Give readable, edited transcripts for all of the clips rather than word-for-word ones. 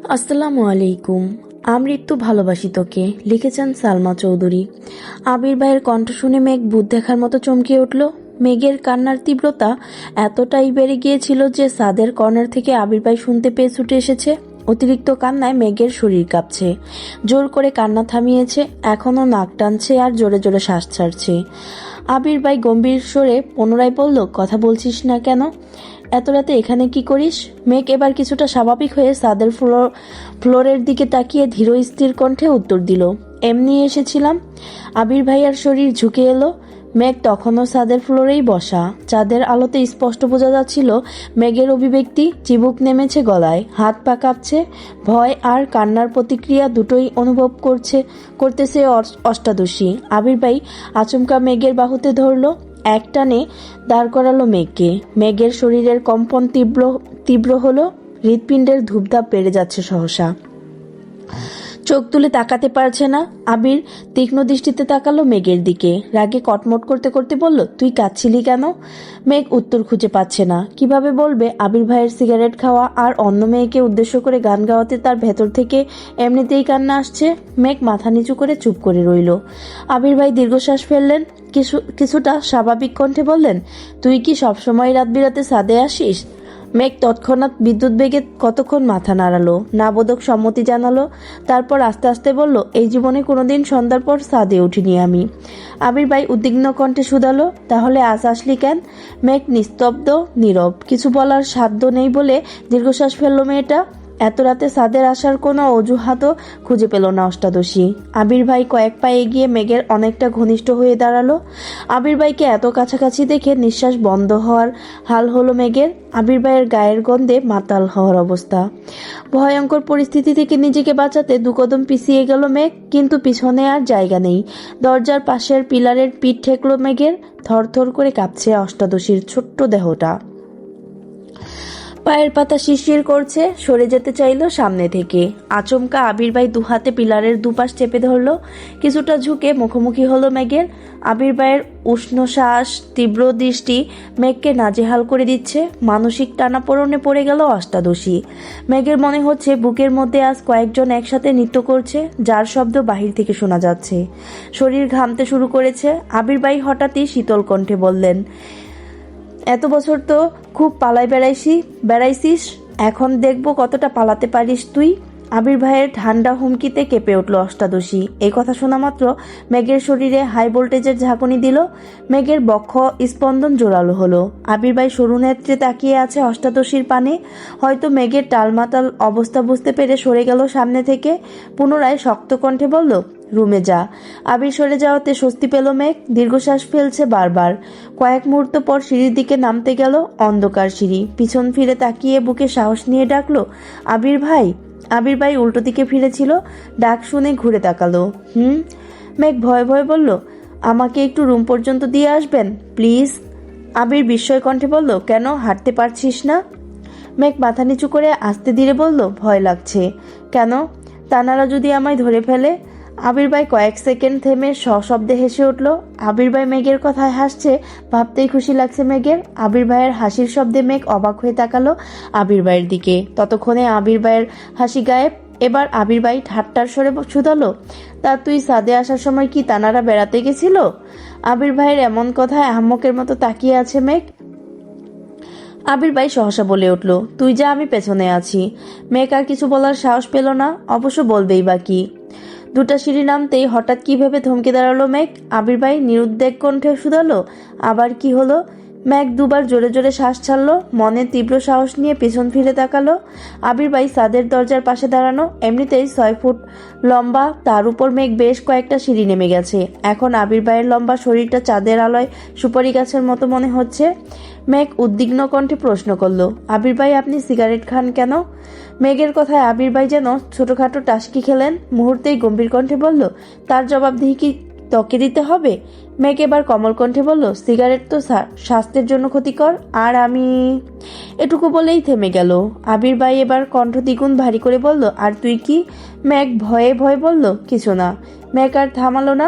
আসসালামু আলাইকুম। আমৃত্যু ভালোবাসি তোকে, লিখেছেন সালমা চৌধুরী। আবির ভাইয়ের কণ্ঠ শুনে মেঘ ভূত দেখার মতো চমকে উঠল। মেঘের কান্নার তীব্রতা এতটাই বেড়ে গিয়েছিল যে ছাদের কর্নার থেকে আবির ভাই শুনতে পেয়ে ছুটে এসেছে। অতিরিক্ত কান্নায় মেঘের শরীর কাঁপছে। জোর করে কান্না থামিয়েছে, এখনো নাক টানছে আর জোরে জোরে শ্বাস ছাড়ছে। আবির ভাই গম্ভীর স্বরে পুনরায় বলল, কথা বলছিস না কেন? এত রাতে এখানে কি করিস? মেঘ এবার কিছুটা স্বাভাবিক হয়ে ছাদের ফ্লোরের দিকে তাকিয়ে ধীর স্থির কণ্ঠে উত্তর দিল, এমনি এসেছিলাম। আবির ভাইয়ার শরীর ঝুঁকে এলো। মেঘ তখনও ছাদের ফ্লোরেই বসা। চাঁদের আলোতে স্পষ্ট বোঝা যাচ্ছিল মেঘের অভিব্যক্তি। চিবুক নেমেছে গলায়, হাত পা কাঁপছে। ভয় আর কান্নার প্রতিক্রিয়া দুটোই অনুভব করতেছে অষ্টাদশী। আবির ভাই আচমকা মেঘের বাহুতে ধরল, একটানে দাঁড় করালো মেঘকে। মেঘের শরীরের কম্পন তীব্র হলো, হৃৎপিণ্ডের ধূপধাপ বেড়ে যাচ্ছে সহসা। চোখ তুলে তাকাতে পারছে না। আবির তীক্ষ্ণ দৃষ্টিতে তাকালো মেঘের দিকে। রাগে কটমট করতে করতে বলল, তুই কাঁদছিলি কেন? মেঘ উত্তর খুঁজে পাচ্ছে না। কিভাবে বলবে আবির ভাইয়ের সিগারেট খাওয়া আর অন্য মেয়েকে উদ্দেশ্য করে গান গাওয়াতে তার ভেতর থেকে এমনিতেই কান্না আসছে। মেঘ মাথা নিচু করে চুপ করে রইল। আবির ভাই দীর্ঘশ্বাস ফেললেন। কিছুটা স্বাভাবিক কণ্ঠে বললেন, তুই কি সবসময় রাত বিরাতে ছাদে আসিস? মেঘ তৎক্ষণাৎ বিদ্যুৎ বেগে কতক্ষণ মাথা নাড়ালো, নাবোধক সম্মতি জানালো। তারপর আস্তে আস্তে বলল, এই জীবনে কোনোদিন সন্ধ্যার পর ছাদে উঠিনি আমি। আবির ভাই উদ্বিগ্ন কণ্ঠে শুধালো, তাহলে আজ আসলি কেন? মেঘ নিস্তব্ধ, নীরব। কিছু বলার সাধ্য নেই বলে দীর্ঘশ্বাস ফেললো মেয়েটা। এত রাতে ছাদের আসার কোনো অজুহাতও খুঁজে পেল না অষ্টাদশী। আবির ভাই কয়েক পা এগিয়ে মেঘের অনেকটা ঘনিষ্ঠ হয়ে দাঁড়ালো। আবির ভাইকে এত কাছাকাছি দেখে নিঃশ্বাস বন্ধ হওয়ার হাল হলো মেঘের। আবির ভাইয়ের গায়ের গন্ধে মাতাল হওয়ার অবস্থা। ভয়ঙ্কর পরিস্থিতি থেকে নিজেকে বাঁচাতে দুকদম পিছিয়ে গেল মেঘ, কিন্তু পিছনে আর জায়গা নেই। দরজার পাশের পিলারের পিঠ ঠেকলো মেঘের। থরথর করে কাঁপছে অষ্টাদশীর ছোট্ট দেহটা। পায়ের পাতা শিরশির করছে, সরে যেতে চাইলো সামনে থেকে। আচমকা আবির ভাই দুহাতে পিলারের দুপাশ চেপে ধরলো। কিছুটা ঝুঁকে মুখোমুখি হলো মেঘের। আবির ভাইয়ের উষ্ণ শ্বাস, তীব্র দৃষ্টি মেঘকে নাজেহাল করে দিচ্ছে। মানসিক টানাপোড়েনে পড়ে গেল অষ্টাদশী। মেঘের মনে হচ্ছে বুকের মধ্যে আজ কয়েকজন একসাথে নৃত্য করছে, যার শব্দ বাহির থেকে শোনা যাচ্ছে। শরীর ঘামতে শুরু করেছে। আবির ভাই হঠাৎই শীতল কণ্ঠে বললেন, এত বছর তো খুব পালাই বেড়াইছিস, এখন দেখবো কতটা পালাতে পারিস তুই। আবির ভাইয়ের ঠান্ডা হুমকিতে কেঁপে উঠল অষ্টাদশী। এই কথা শোনা মাত্র মেঘের শরীরে হাই ভোল্টেজের ঝাঁকুনি দিল। মেঘের বক্ষ স্পন্দন জোরালো হলো। আবির ভাই সরু নেত্রে তাকিয়ে আছে অষ্টাদশীর পানে। হয়তো মেঘের টালমাটাল অবস্থা বুঝতে পেরে সরে গেল সামনে থেকে। পুনরায় শক্ত কণ্ঠে বলল, রুমে যা। আবির সরে যাওয়াতে স্বস্তি পেল মেঘ। দীর্ঘশ্বাস ফেলছে বারবার। কয়েক মুহূর্ত পর সিঁড়ির দিকে নামতে গেল। অন্ধকার সিঁড়ি। পিছন ফিরে তাকিয়ে বুকে সাহস নিয়ে ডাকলো, আবির ভাই। আবির ভাই উল্টো দিকে ফিরেছিল। ডাক শুনে ঘুরে তাকালো। মেঘ ভয়ে ভয়ে বলল, আমাকে একটু রুম পর্যন্ত দিয়ে আসবেন প্লিজ। আবির বিস্ময় কণ্ঠে বলল, কেন, হাঁটতে পারছিস না? মেঘ মাথা নিচু করে আস্তে ধীরে বলল, ভয় লাগছে। কেন? তানারা যদি আমায় ধরে ফেলে? আবির ভাই কয়েক সেকেন্ড থেমে সশব্দে হেসে উঠল। আবির ভাই মেঘের কথায় হাসছে, ভাবতেই খুশি লাগছে মেঘের। আবির ভাইয়ের হাসির শব্দে মেঘ অবাক হয়ে তাকালো আবির ভাইয়ের দিকে। ততক্ষণে আবির ভাইয়ের হাসি গায়েব। এবার আবির ভাই ঠাট্টার স্বরে শুধালো, তা তুই ছাদে আসার সময় কি তানারা বেড়াতে গেছিল? আবির ভাইয়ের এমন কথায় আহম্মকের মতো তাকিয়ে আছে মেঘ। আবির ভাই সহসা বলে উঠল, তুই যা, আমি পেছনে আছি। মেঘ আর কিছু বলার সাহস পেল না, অবশ্য বলবেই বা কি। দুটা সিঁড়ি নামতেই হঠাৎ কিভাবে থমকে দাঁড়ালো মেঘ। আবির ভাই নিরুদ্বেগ কণ্ঠে শুধালো, আবার কি হলো? মেঘ দুবার জোরে জোরে শ্বাস ছাড়লো। মনে তীব্র সাহস নিয়ে পেছন ফিরে তাকালো। আবির ভাই ছাদের দরজার পাশে দাঁড়ানো। এমনিতেই 6 ফুট লম্বা, তার উপর মেঘ বেশ কয়েকটা সিঁড়ি নেমে গেছে। এখন আবির ভাইয়ের লম্বা শরীরটা চাঁদের আলোয় সুপারি গাছের মতো মনে হচ্ছে। মেঘ উদ্বিগ্ন কণ্ঠে প্রশ্ন করলো, আবির ভাই, আপনি সিগারেট খান কেন? মেঘের কথায় আবির ভাই যেন ছোটখাটো টাসকি খেলেন। মুহূর্তেই গম্ভীর কণ্ঠে বলল, তার জবাবদিহি কি তোকে দিতে হবে? মেঘ এবার কোমল কণ্ঠে বলল, সিগারেট তো স্বাস্থ্যের জন্য ক্ষতিকর, আর আমি। এটুকু বলেই থেমে গেল। আবির ভাই এবার কণ্ঠ দ্বিগুণ ভারী করে বলল, আর তুই কি? মেঘ ভয়ে ভয়ে বলল, কিছু না। মেঘ আর থামালো না।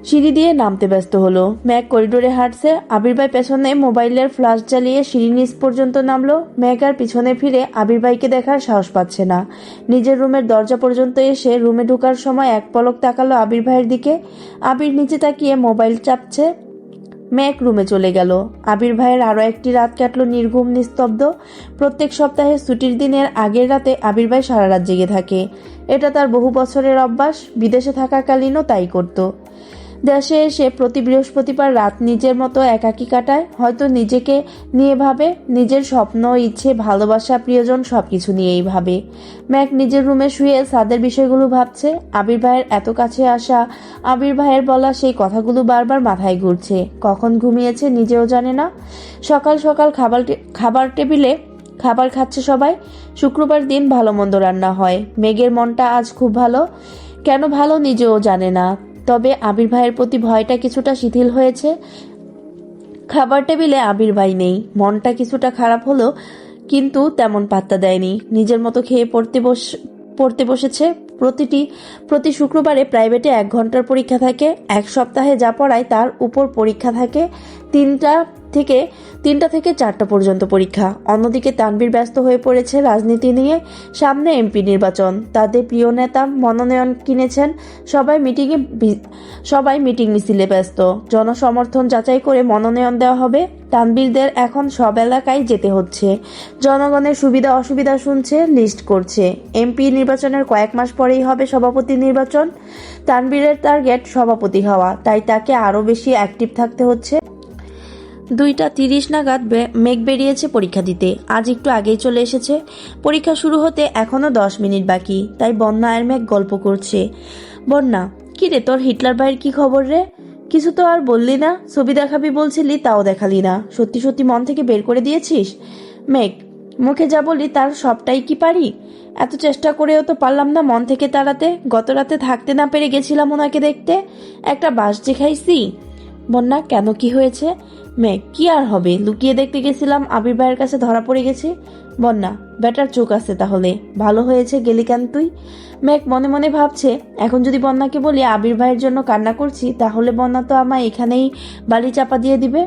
সিঁড়ি দিয়ে নামতে ব্যস্ত হলো। ম্যাক করিডোরে হাঁটছে, আবির ভাই পেছনে মোবাইলের ফ্ল্যাশ জ্বালিয়ে সিঁড়ি নিচ পর্যন্ত নামলো। ম্যাক আর পিছনে ফিরে আবির ভাইকে দেখার সাহস পাচ্ছে না। নিজের রুমের দরজা পর্যন্ত এসে রুমে ঢোকার সময় এক পলক তাকালো আবির ভাইয়ের দিকে। আবির নিচে তাকিয়ে মোবাইল চাপছে। ম্যাক রুমে চলে গেল। আবির ভাইয়ের আরও একটি রাত কাটলো নির্ঘুম নিস্তব্ধ। প্রত্যেক সপ্তাহে ছুটির দিনের আগের রাতে আবির ভাই সারা রাত জেগে থাকে। এটা তার বহু বছরের অভ্যাস, বিদেশে থাকাকালীনও তাই করত। দেশে এসে প্রতি বৃহস্পতিবার রাত নিজের মতো একাকী কাটায়, হয়তো নিজেকে নিয়ে ভাবে, নিজের স্বপ্ন, ইচ্ছে, ভালোবাসা, প্রিয়জন সবকিছু নিয়েই ভাবে। ম্যাক নিজের রুমে শুয়ে সাদের বিষয়গুলো ভাবছে। আবির ভাইয়ের এত কাছে আসা, আবির ভাইয়ের বলা সেই কথাগুলো বারবার মাথায় ঘুরছে। কখন ঘুমিয়েছে নিজেও জানে না। সকাল সকাল খাবার টেবিলে খাবার খাচ্ছে সবাই। শুক্রবার দিন ভালো মন্দ রান্না হয়। মেঘের মনটা আজ খুব ভালো, কেন ভালো নিজেও জানে না। তবে আবির ভাইয়ের প্রতি ভয়টা কিছুটা শিথিল হয়েছে। খাবার টেবিলে আবির ভাই নেই। মনটা কিছুটা খারাপ হলো, কিন্তু তেমন পাত্তা দেয়নি। নিজের মতো খেয়ে পড়তে বসেছে। প্রতি শুক্রবারে প্রাইভেটে 1 ঘন্টার পরীক্ষা থাকে। এক সপ্তাহে যা পড়ায় তার উপর পরীক্ষা থাকে। 3টা থেকে 4টা পর্যন্ত পরীক্ষা। অন্যদিকে তানভীর ব্যস্ত হয়ে পড়েছে রাজনীতি নিয়ে। সামনে এমপি নির্বাচন, তাদের প্রিয় নেতা মনোনয়ন কিনেছেন। সবাই মিটিং মিছিলে ব্যস্ত। জনসমর্থন যাচাই করে মনোনয়ন দেওয়া হবে। তানভীরদের এখন সব এলাকায় যেতে হচ্ছে। জনগণের সুবিধা অসুবিধা শুনছে, লিস্ট করছে। এমপি নির্বাচনের কয়েক মাস পরেই হবে সভাপতি নির্বাচন। তানভীরের টার্গেট সভাপতি হওয়া, তাই তাকে আরও বেশি অ্যাক্টিভ থাকতে হচ্ছে। 2:30 নাগাদ মেঘ বেরিয়েছে পরীক্ষা দিতে। আজ একটু আগেই চলে এসেছে। পরীক্ষা শুরু হতে এখনো 10 মিনিট বাকি। তাই বন্যা আর মেঘ গল্প করছে। বন্যা, কি রে, তোর হিটলার ভাইয়ের কি খবর রে? কিছু তো আর বললি না। ছবি দেখাবি বলছিলি, তাও দেখালি না। সত্যি সত্যি মন থেকে বের করে দিয়েছিস? মেঘ, মুখে যা বলি তার সবটাই কি পারি? এত চেষ্টা করেও তো পারলাম না মন থেকে তাড়াতে। গত রাতে থাকতে না পেরে গেছিলাম ওনাকে দেখতে। একটা বাস যে খাইছি। বন্যা, কেন, কি হয়েছে? মেঘ, কি আর হবে, লুকিয়ে দেখতে গেছিলাম, আবির ভাইয়ের কাছে ধরা পড়ে গেছি। বন্যা, বেটার চোখ আছে তাহলে। ভালো হয়েছে গেলি কেন তুই? মেঘ মনে মনে ভাবছে, এখন যদি বন্যাকে বলি আবির ভাইয়ের জন্য কান্না করছি, তাহলে বন্যা তো আমায় এখানেই বালি চাপা দিয়ে দিবে।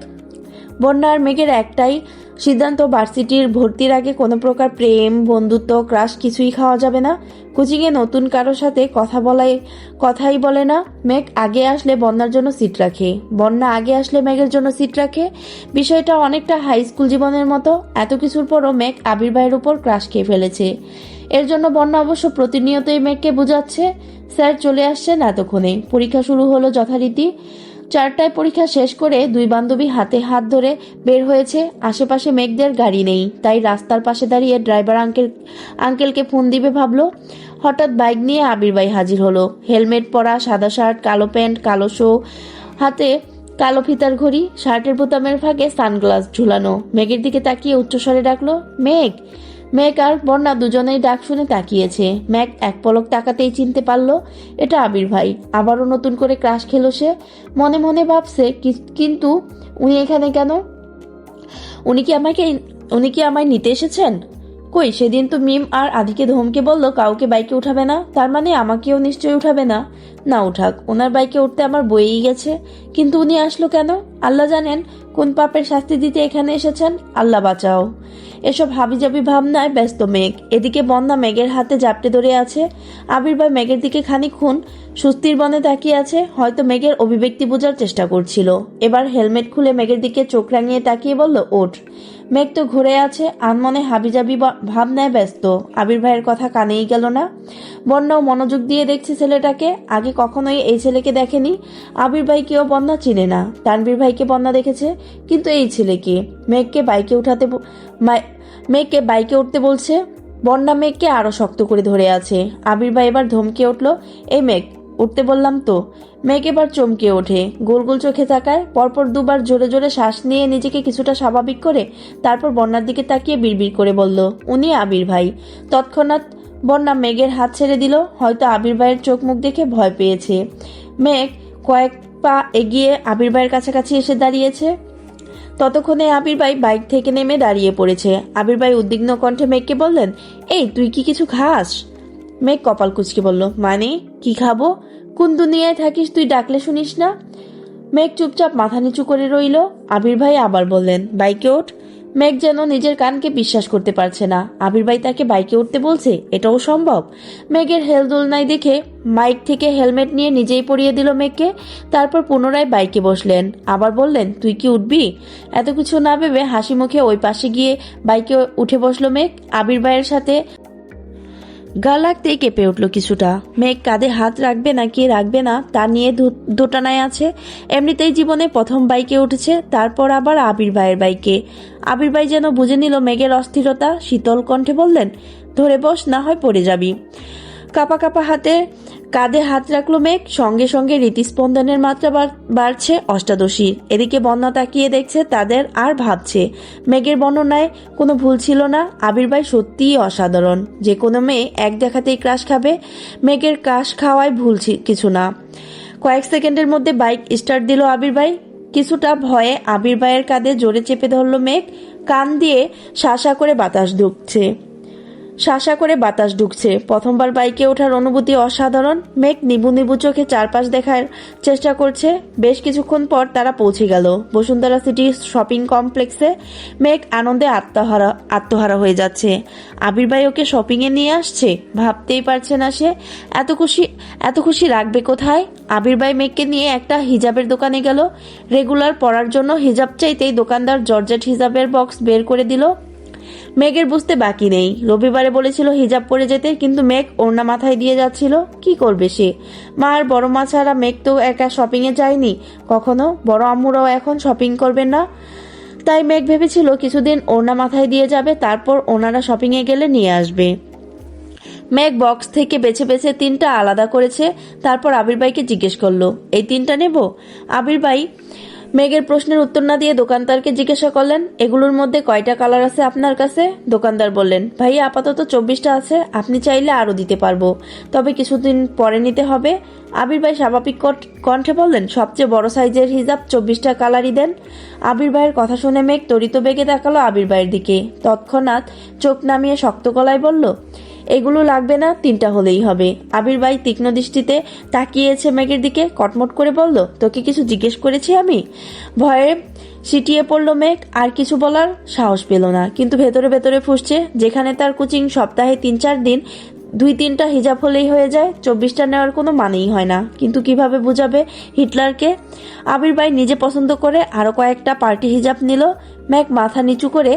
বন্যা আর মেঘের একটাই সিদ্ধান্ত, ভার্সিটির ভর্তির আগে কোনো প্রকার প্রেম, বন্ধুত্ব, ক্রাশ কিছুই খাওয়া যাবে না। কোচিংয়ে নতুন কারোর সাথে কথাই বলে না। মেঘ আগে আসলে বন্যার জন্য সিট রাখে, বন্যা আগে আসলে মেঘের জন্য সিট রাখে। বিষয়টা অনেকটা হাই স্কুল জীবনের মতো। এত কিছুর পরও মেঘ আবির ভাইয়ের উপর ক্রাশ খেয়ে ফেলেছে। এর জন্য বন্যা অবশ্য প্রতিনিয়তই মেঘকে বোঝাচ্ছে। স্যার চলে আসছেন এতক্ষণে। পরীক্ষা শুরু হলো যথারীতি। 4টায় পরীক্ষা শেষ করে 2 বান্ধবী হাতে হাত ধরে বের হয়েছে। আশেপাশে মেঘদের গাড়ি নেই, তাই রাস্তার পাশে দাঁড়িয়ে ড্রাইভার আঙ্কেলকে ফোন দিবে ভাবলো। হঠাৎ বাইক নিয়ে আবির ভাই হাজির হলো। হেলমেট পরা, সাদা শার্ট, কালো প্যান্ট, কালো শো, হাতে কালো ফিতার ঘড়ি, শার্টের বোতামের ফাঁকে সানগ্লাস ঝুলানো। মেঘের দিকে তাকিয়ে উচ্চস্বরে ডাকলো, মেঘ। মেঘ আর বন্যা দুজনেই ডাক শুনে তাকিয়েছে। মেঘ এক পলক তাকাতেই চিনতে পারলো এটা আবির ভাই। আবারও নতুন করে ক্রাশ খেলো সে। মনে মনে ভাবছে, কিন্তু উনি এখানে কেন? উনি কি আমায় নিতে এসেছেন? কই, সেদিন তো মিম আর আদিকে ধমকে বললো কাউকে বাইকে উঠাবে না, তার মানে আমাকেও নিশ্চয়ই উঠাবে না। না উঠাক, ওনার বাইকে উঠতে আমার বয়েই গেছে। কিন্তু উনি আসলো কেন? আল্লাহ জানেন কোন পাপের শাস্তি দিতে এখানে এসেছেন। আল্লাহ বাঁচাও। এসব হাবিজাবি ভাবনায় ব্যস্ত মেঘ। এদিকে বন্যা মেঘের হাতে জাপটে ধরে আছে। আবির ভাই মেঘের দিকে খানিকক্ষণ সুস্থির বনে তাকিয়ে আছে, হয়তো মেঘের অভিব্যক্তি বোঝার চেষ্টা করছিল। এবার হেলমেট খুলে মেঘের দিকে চোখ রাঙিয়ে তাকিয়ে বলল, ওঠ। মেঘ তো ঘুরে আছে, আনমনে হাবিজাবি ভাবনায় ব্যস্ত। আবির ভাইয়ের কথা কানেই গেল না। বন্যাও মনোযোগ দিয়ে দেখছে ছেলেটাকে। আগে কখনোই এই ছেলেকে দেখেনি। আবির ভাইকেও বন্যা চিনে না। তানভীর ভাইকে বন্যা দেখেছে, কিন্তু এই ছেলেকে। মেঘকে বাইকে উঠতে বলছে। বন্যা মেঘকে আরো শক্ত করে ধরে আছে। আবির ভাই এবার ধমকে উঠল, এই মেঘ, উঠতে বললাম তো। মেঘ এবার চমকে ওঠে, গোল গোল চোখে তাকায়। পরপর 2 বার জোরে জোরে শ্বাস নিয়ে নিজেকে কিছুটা স্বাভাবিক করে তারপর বন্যার দিকে তাকিয়ে বিড়বিড় করে বলল, উনি আবির ভাই। তৎক্ষণাৎ বন্যা মেঘের হাত ছেড়ে দিল। হয়তো আবির ভাইয়ের চোখ মুখ দেখে ভয় পেয়েছে। মেঘ কয়েক পা এগিয়ে আবির ভাইয়ের কাছাকাছি এসে দাঁড়িয়েছে। ততক্ষণে আবির ভাই বাইক থেকে নেমে দাঁড়িয়ে পড়েছে। আবির ভাই উদ্বিগ্ন কণ্ঠে মেঘকে বললেন, এই তুই কি কিছু খাস? মেঘ কপাল কুঁচকে বলল, মানে কি খাবো? কোন দুনিয়ায় থাকিস তুই, ডাকলে শুনিস না? মেঘ চুপচাপ মাথা নিচু করে রইল। আবির ভাই আবার বললেন, বাইকে ওঠ। মেঘ যেন নিজের কানকে বিশ্বাস করতে পারছে না। আবির ভাই তাকে বাইকে উঠতে বলছে, এটাও সম্ভব? মেঘের হেলদোলনায় দেখে মাইক থেকে হেলমেট নিয়ে নিজেই পরিয়ে দিল মেঘকে। তারপর পুনরায় বাইকে বসলেন। আবার বললেন, তুই কি উঠবি? এত কিছু না ভেবে হাসি মুখে ওই পাশে গিয়ে বাইকে উঠে বসলো মেঘ। আবির ভাইয়ের সাথে গা লাগতেই কেঁপে উঠল কিছুটা। মেঘ কাঁধে হাত রাখবে নাকি রাখবে না তা নিয়ে দোটানায় আছে। এমনিতেই জীবনে প্রথম বাইকে উঠেছে, তারপর আবার আবির ভাইয়ের বাইকে। আবির ভাই যেন বুঝে নিল মেঘের অস্থিরতা, শীতল কণ্ঠে বললেন, ধরে বস, না হয় পড়ে যাবি। কাপা কাপা হাতে কাঁধে হাত রাখলো মেঘ। সঙ্গে সঙ্গে হৃদস্পন্দনের মাত্রা বাড়ছে অষ্টাদশীর। এদিকে বন্যা তাকিয়ে দেখছে তাদের আর ভাবছে, মেঘের বর্ণনায় কোনো ভুল ছিল না। আবির ভাই সত্যিই অসাধারণ। যে কোনো মেয়ে এক দেখাতেই ক্রাশ খাবে। মেঘের ক্রাশ খাওয়ায় ভুল কিছু না। কয়েক সেকেন্ডের মধ্যে বাইক স্টার্ট দিল আবির ভাই। কিছুটা ভয়ে আবির ভাইয়ের কাঁধে জোরে চেপে ধরল মেঘ। কান দিয়ে শাঁসা করে বাতাস ঢুকছে। প্রথমবার বাইকে ওঠার অনুভূতি অসাধারণ। মেঘ নিবু নিবু চোখে চারপাশ দেখার চেষ্টা করছে। বেশ কিছুক্ষণ পর তারা পৌঁছে গেল বসুন্ধরা সিটি শপিং কমপ্লেক্সে। মেঘ আনন্দে আত্মহারা হয়ে যাচ্ছে। আবির ভাই ওকে শপিং এ নিয়ে আসছে, ভাবতেই পারছে না সে। এত খুশি রাখবে কোথায়? আবির ভাই মেঘকে নিয়ে একটা হিজাবের দোকানে গেল। রেগুলার পরার জন্য হিজাব চাইতেই দোকানদার জর্জেট হিজাবের বক্স বের করে দিল। মেঘের বুঝতে বাকি নেই। রবিবারে বলেছিল হিজাব পরে যেতে, কিন্তু মেঘ ওড়না মাথায় দিয়ে যাচ্ছিল। কি করবে সে? মা আর বড় মা ছাড়া মেঘ তো একা শপিং এ যায়নি কখনো। বড় আম্মুরাও এখন শপিং করবেন না। তাই মেঘ ভেবেছিল কিছুদিন ওড়না মাথায় দিয়ে যাবে, তারপর ওনারা শপিং এ গেলে নিয়ে আসবে। মেঘ বক্স থেকে বেছে বেছে 3টা আলাদা করেছে। তারপর আবির ভাইকে জিজ্ঞেস করলো, এই 3টা নেব? আবির ভাই মেঘের প্রশ্নের উত্তর না দিয়ে দোকানদারকে জিজ্ঞাসা করলেন, এগুলোর মধ্যে কয়টা কালার আছে আপনার কাছে? দোকানদার বললেন, ভাই আপাতত 24টা আছে, আপনি চাইলে আরো দিতে পারবো, তবে কিছুদিন পরে নিতে হবে। আবির ভাই স্বাভাবিক কণ্ঠে বললেন, সবচেয়ে বড় সাইজের হিজাব 24টা কালারই দেন। আবির ভাইয়ের কথা শুনে মেঘ তরিত বেগে তাকালো আবির ভাইয়ের দিকে। তৎক্ষণাৎ চোখ নামিয়ে শক্ত গলায় বলল, এগুলো লাগবে না, 3টা হলেই হবে। আবির ভাই তীক্ষ্ণ দৃষ্টিতে তাকিয়েছে মেঘের দিকে। কটমট করে বলল, তোকে কিছু জিজ্ঞেস করেছি আমি? ভয়ে সিটিয়ে পড়ল মেঘ। আর কিছু বলার সাহস পেল না, কিন্তু ভেতরে ভেতরে ফুঁসছে। যেখানে তার কোচিং সপ্তাহে 3-4 দিন, 2-3টা হিজাব হলেই হয়ে যায়, 24টা নেওয়ার কোনো মানেই হয় না। কিন্তু কিভাবে বুঝাবে হিটলারকে? আবির ভাই নিজে পছন্দ করে আরো কয়েকটা পার্টি হিজাব নিল। মেঘ মাথা নিচু করে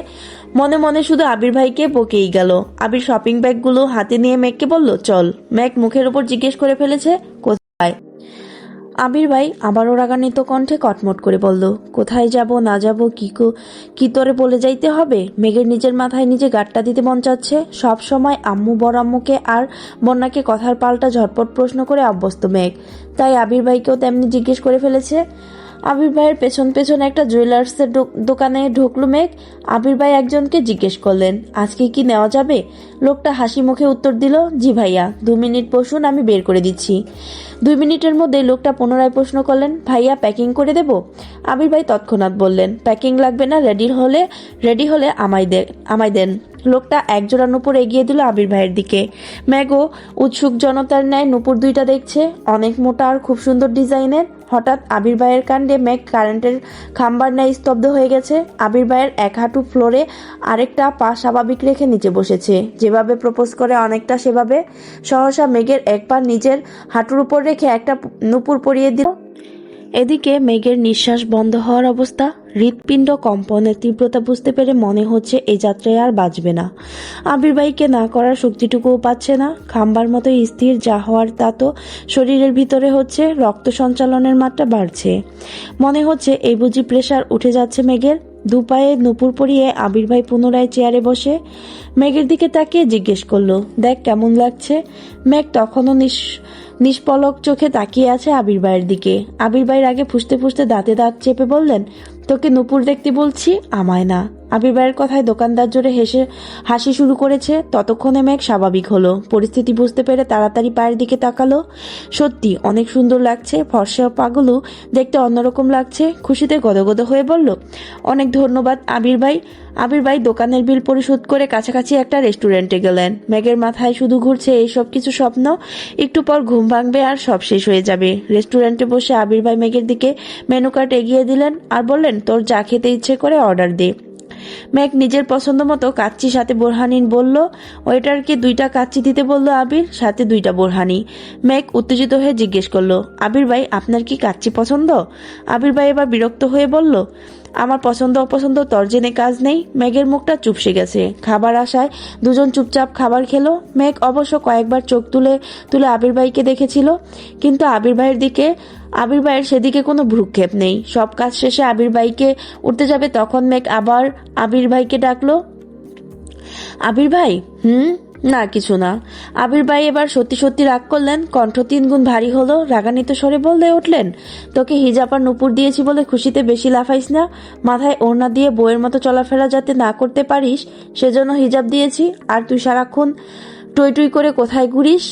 মনে মনে শুধু আবির ভাইকে বকেই গেল। আবির শপিং ব্যাগগুলো হাতে নিয়ে মেঘকে বলল, চল। মেঘ মুখের উপর জিজ্ঞেস করে ফেলেছে, কোথায়? আবির ভাই আবারও রাগান্বিত কণ্ঠে কটমট করে বলল, কোথায় যাব না যাব কি তোরে বলে যাইতে হবে? মেঘের নিজের মাথায় নিজে গাঁটটা দিতে মন চাচ্ছে। সব সময় আম্মু বড় আম্মুকে আর বন্যাকে কথার পাল্টা ঝটপট প্রশ্ন করে অভ্যস্ত মেঘ, তাই আবির ভাইকেও তেমনি জিজ্ঞেস করে ফেলেছে। আবির ভাইয়ের পেছন পেছন একটা জুয়েলার্সের দোকানে ঢুকলো মেঘ। আবির ভাই একজনকে জিজ্ঞেস করলেন, আজকে কি নেওয়া যাবে? লোকটা হাসি মুখে উত্তর দিল, জি ভাইয়া, 2 মিনিট বসুন, আমি বের করে দিচ্ছি। 2 মিনিটের মধ্যে লোকটা পুনরায় প্রশ্ন করলেন, ভাইয়া প্যাকিং করে দেব? আবির ভাই তৎক্ষণাৎ বললেন, প্যাকিং লাগবে না, রেডি হলে আমায় দেন। লোকটা একজোড়া নুপুর এগিয়ে দিল আবির ভাইয়ের দিকে। ম্যাগো উৎসুক জনতার ন্যায় নুপুর 2টা দেখছে, অনেক মোটা আর খুব সুন্দর ডিজাইনের। হঠাৎ আবির ভাইয়ের কাণ্ডে মেঘ কারেন্টের খাম্বার ন্যায় স্তব্ধ হয়ে গেছে। আবির ভাইয়ের এক হাঁটু ফ্লোরে, আরেকটা পা স্বাভাবিক রেখে নিচে বসেছে, যেভাবে প্রপোজ করে অনেকটা সেভাবে। সহসা মেঘের এক পা নিজের হাঁটুর উপর রেখে একটা নুপুর পরিয়ে দিল। এদিকে মেঘের নিঃশ্বাস বন্ধ হওয়ার অবস্থা। হৃৎপিণ্ড কম্পনের তীব্রতা বুঝতে পেরে মনে হচ্ছে এই যাত্রায় আর বাঁচবে না। আবির ভাইকে না করার শক্তিটুকুও পাচ্ছে না। খাম্বার মতো স্থির যা হওয়ার তা তো শরীরের ভিতরে হচ্ছে। রক্ত সঞ্চালনের মাত্রা বাড়ছে। মনে হচ্ছে এই বুঝি প্রেশার উঠে যাচ্ছে মেঘের। 2 পায়ে নুপুর পরিয়ে আবির ভাই পুনরায় চেয়ারে বসে মেঘের দিকে তাকিয়ে জিজ্ঞেস করলো, দেখ কেমন লাগছে? মেঘ তখনও নিষ্পলক চোখে তাকিয়ে আছে আবির ভাইয়ের দিকে। আবির ভাইয়ের আগে ফুসতে ফুসতে দাঁতে দাঁত চেপে বললেন, তোকে নুপুর দেখতে বলছি, আমায় না। আবির ভাইয়ের কথায় দোকানদার জোরে হাসি শুরু করেছে। ততক্ষণে মেঘ স্বাভাবিক হলো, পরিস্থিতি বুঝতে পেরে তাড়াতাড়ি পায়ের দিকে তাকালো। সত্যি অনেক সুন্দর লাগছে, ফর্সা পাগলু দেখতে অন্যরকম লাগছে। খুশিতে গদগদ হয়ে বলল, অনেক ধন্যবাদ আবির ভাই। আবির ভাই দোকানের বিল পরিশোধ করে কাছাকাছি একটা রেস্টুরেন্টে গেলেন। মেঘের মাথায় শুধু ঘুরছে এইসব কিছু স্বপ্ন। একটু পর ঘুম ভাঙবে আর সব শেষ হয়ে যাবে। রেস্টুরেন্টে বসে আবির ভাই মেঘের দিকে মেনু কার্ড এগিয়ে দিলেন আর বললেন, তোর যা খেতে ইচ্ছে করে অর্ডার দে। মেঘ নিজের পছন্দ মতো কাচ্চি সাথে বোরহানি বলল। ওয়েটারকে 2টা কাচ্চি দিতে বলল আবির, সাথে 2টা বোরহানি। মেঘ উত্তেজিত হয়ে জিজ্ঞেস করলো, আবির ভাই আপনার কি কাচ্চি পছন্দ? আবির ভাই এবার বিরক্ত হয়ে বলল, আমার পছন্দ অপছন্দ তোর জেনে কাজ নেই। মেঘের মুখটা চুপসে গেছে। খাবার আসায় দুজন চুপচাপ খাবার খেলো। মেঘ অবশ্য কয়েকবার চোখ তুলে তুলে আবির ভাইকে দেখেছিল, কিন্তু আবির ভাইয়ের সেদিকে কোনো ভ্রুক্ষেপ নেই। সব কাজ শেষে আবির ভাইকে উঠতে যাবে, তখন মেঘ আবার আবির ভাইকে ডাকলো, আবির ভাই। না কিছু না। আবির ভাই এবার সত্যি সত্যি রাগ করলেন, কণ্ঠ 3 গুণ ভারী হলো। রাগান্বিত স্বরে বলতে উঠলেন, তোকে হিজাব আর নুপুর দিয়েছি বলে খুশিতে বেশি লাফাইস না। মাথায় ওড়না দিয়ে বইয়ের মতো চলাফেরা যাতে না করতে পারিস সেজন্য হিজাব দিয়েছি। আর তুই সারাক্ষণ টই টই করে কোথায় ঘুরিস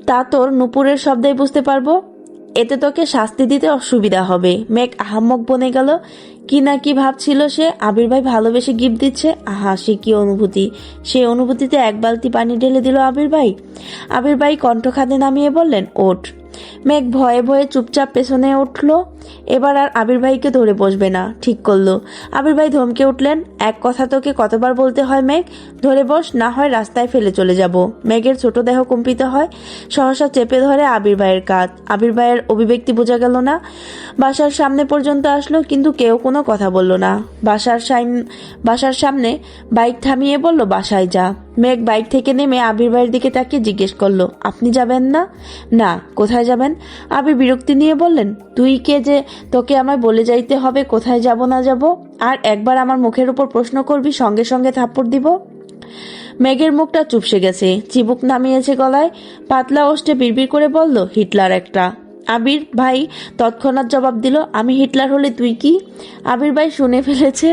তা তোর নুপুরের শব্দেই বুঝতে পারবো। এতে তোকে শাস্তি দিতে অসুবিধা হবে। মেঘ আহাম্মক বনে গেল। কি না কি ভাবছিল সে। আবির ভাই ভালোবেসে গিফট দিচ্ছে। আহা, সে কি অনুভূতি। সেই অনুভূতিতে 1 বালতি পানি ঢেলে দিল আবির ভাই। আবির ভাই কণ্ঠ খাদে নামিয়ে বললেন, ওঠ। মেঘ ভয়ে ভয়ে চুপচাপ পেছনে উঠল। এবার আর আবির ভাইকে ধরে বসবে না, ঠিক করলো। আবির ভাই ধমকে উঠলেন, এক কথা তোকে কতবার বলতে হয় মেঘ, ধরে বস, না হয় রাস্তায় ফেলে চলে যাব। মেঘের ছোট দেহ কম্পিত হয়, সহসা চেপে ধরে আবির ভাইয়ের কাঁধ। আবির ভাইয়ের অভিব্যক্তি বোঝা গেল না। বাসার সামনে পর্যন্ত আসলো, কিন্তু কেউ কোনো কথা বলল না। বাসার সামনে বাইক থামিয়ে বলল, বাসায় যা। মেঘ বাইক থেকে নেমে আবির ভাইয়ের দিকে তাকিয়ে জিজ্ঞেস করলো, আপনি যাবেন না? না। কোথায় যাবেন? আবির বিরক্তি নিয়ে বললেন, তুই কে যে তোকে আমায় বলে যাইতে হবে কোথায় যাব না যাব? আর একবার আমার মুখের উপর প্রশ্ন করবি সঙ্গে সঙ্গে থাপ্পড় দিব। মেঘের মুখটা চুপসে গেছে, চিবুক নামিয়েছে গলায়, পাতলা ওষ্ঠে বিড়বিড় করে বলল, হিটলার একটা। আবির ভাই তৎক্ষণাৎ জবাব দিল, আমি হিটলার হলে তুই কি? আবির ভাই শুনে ফেলেছে।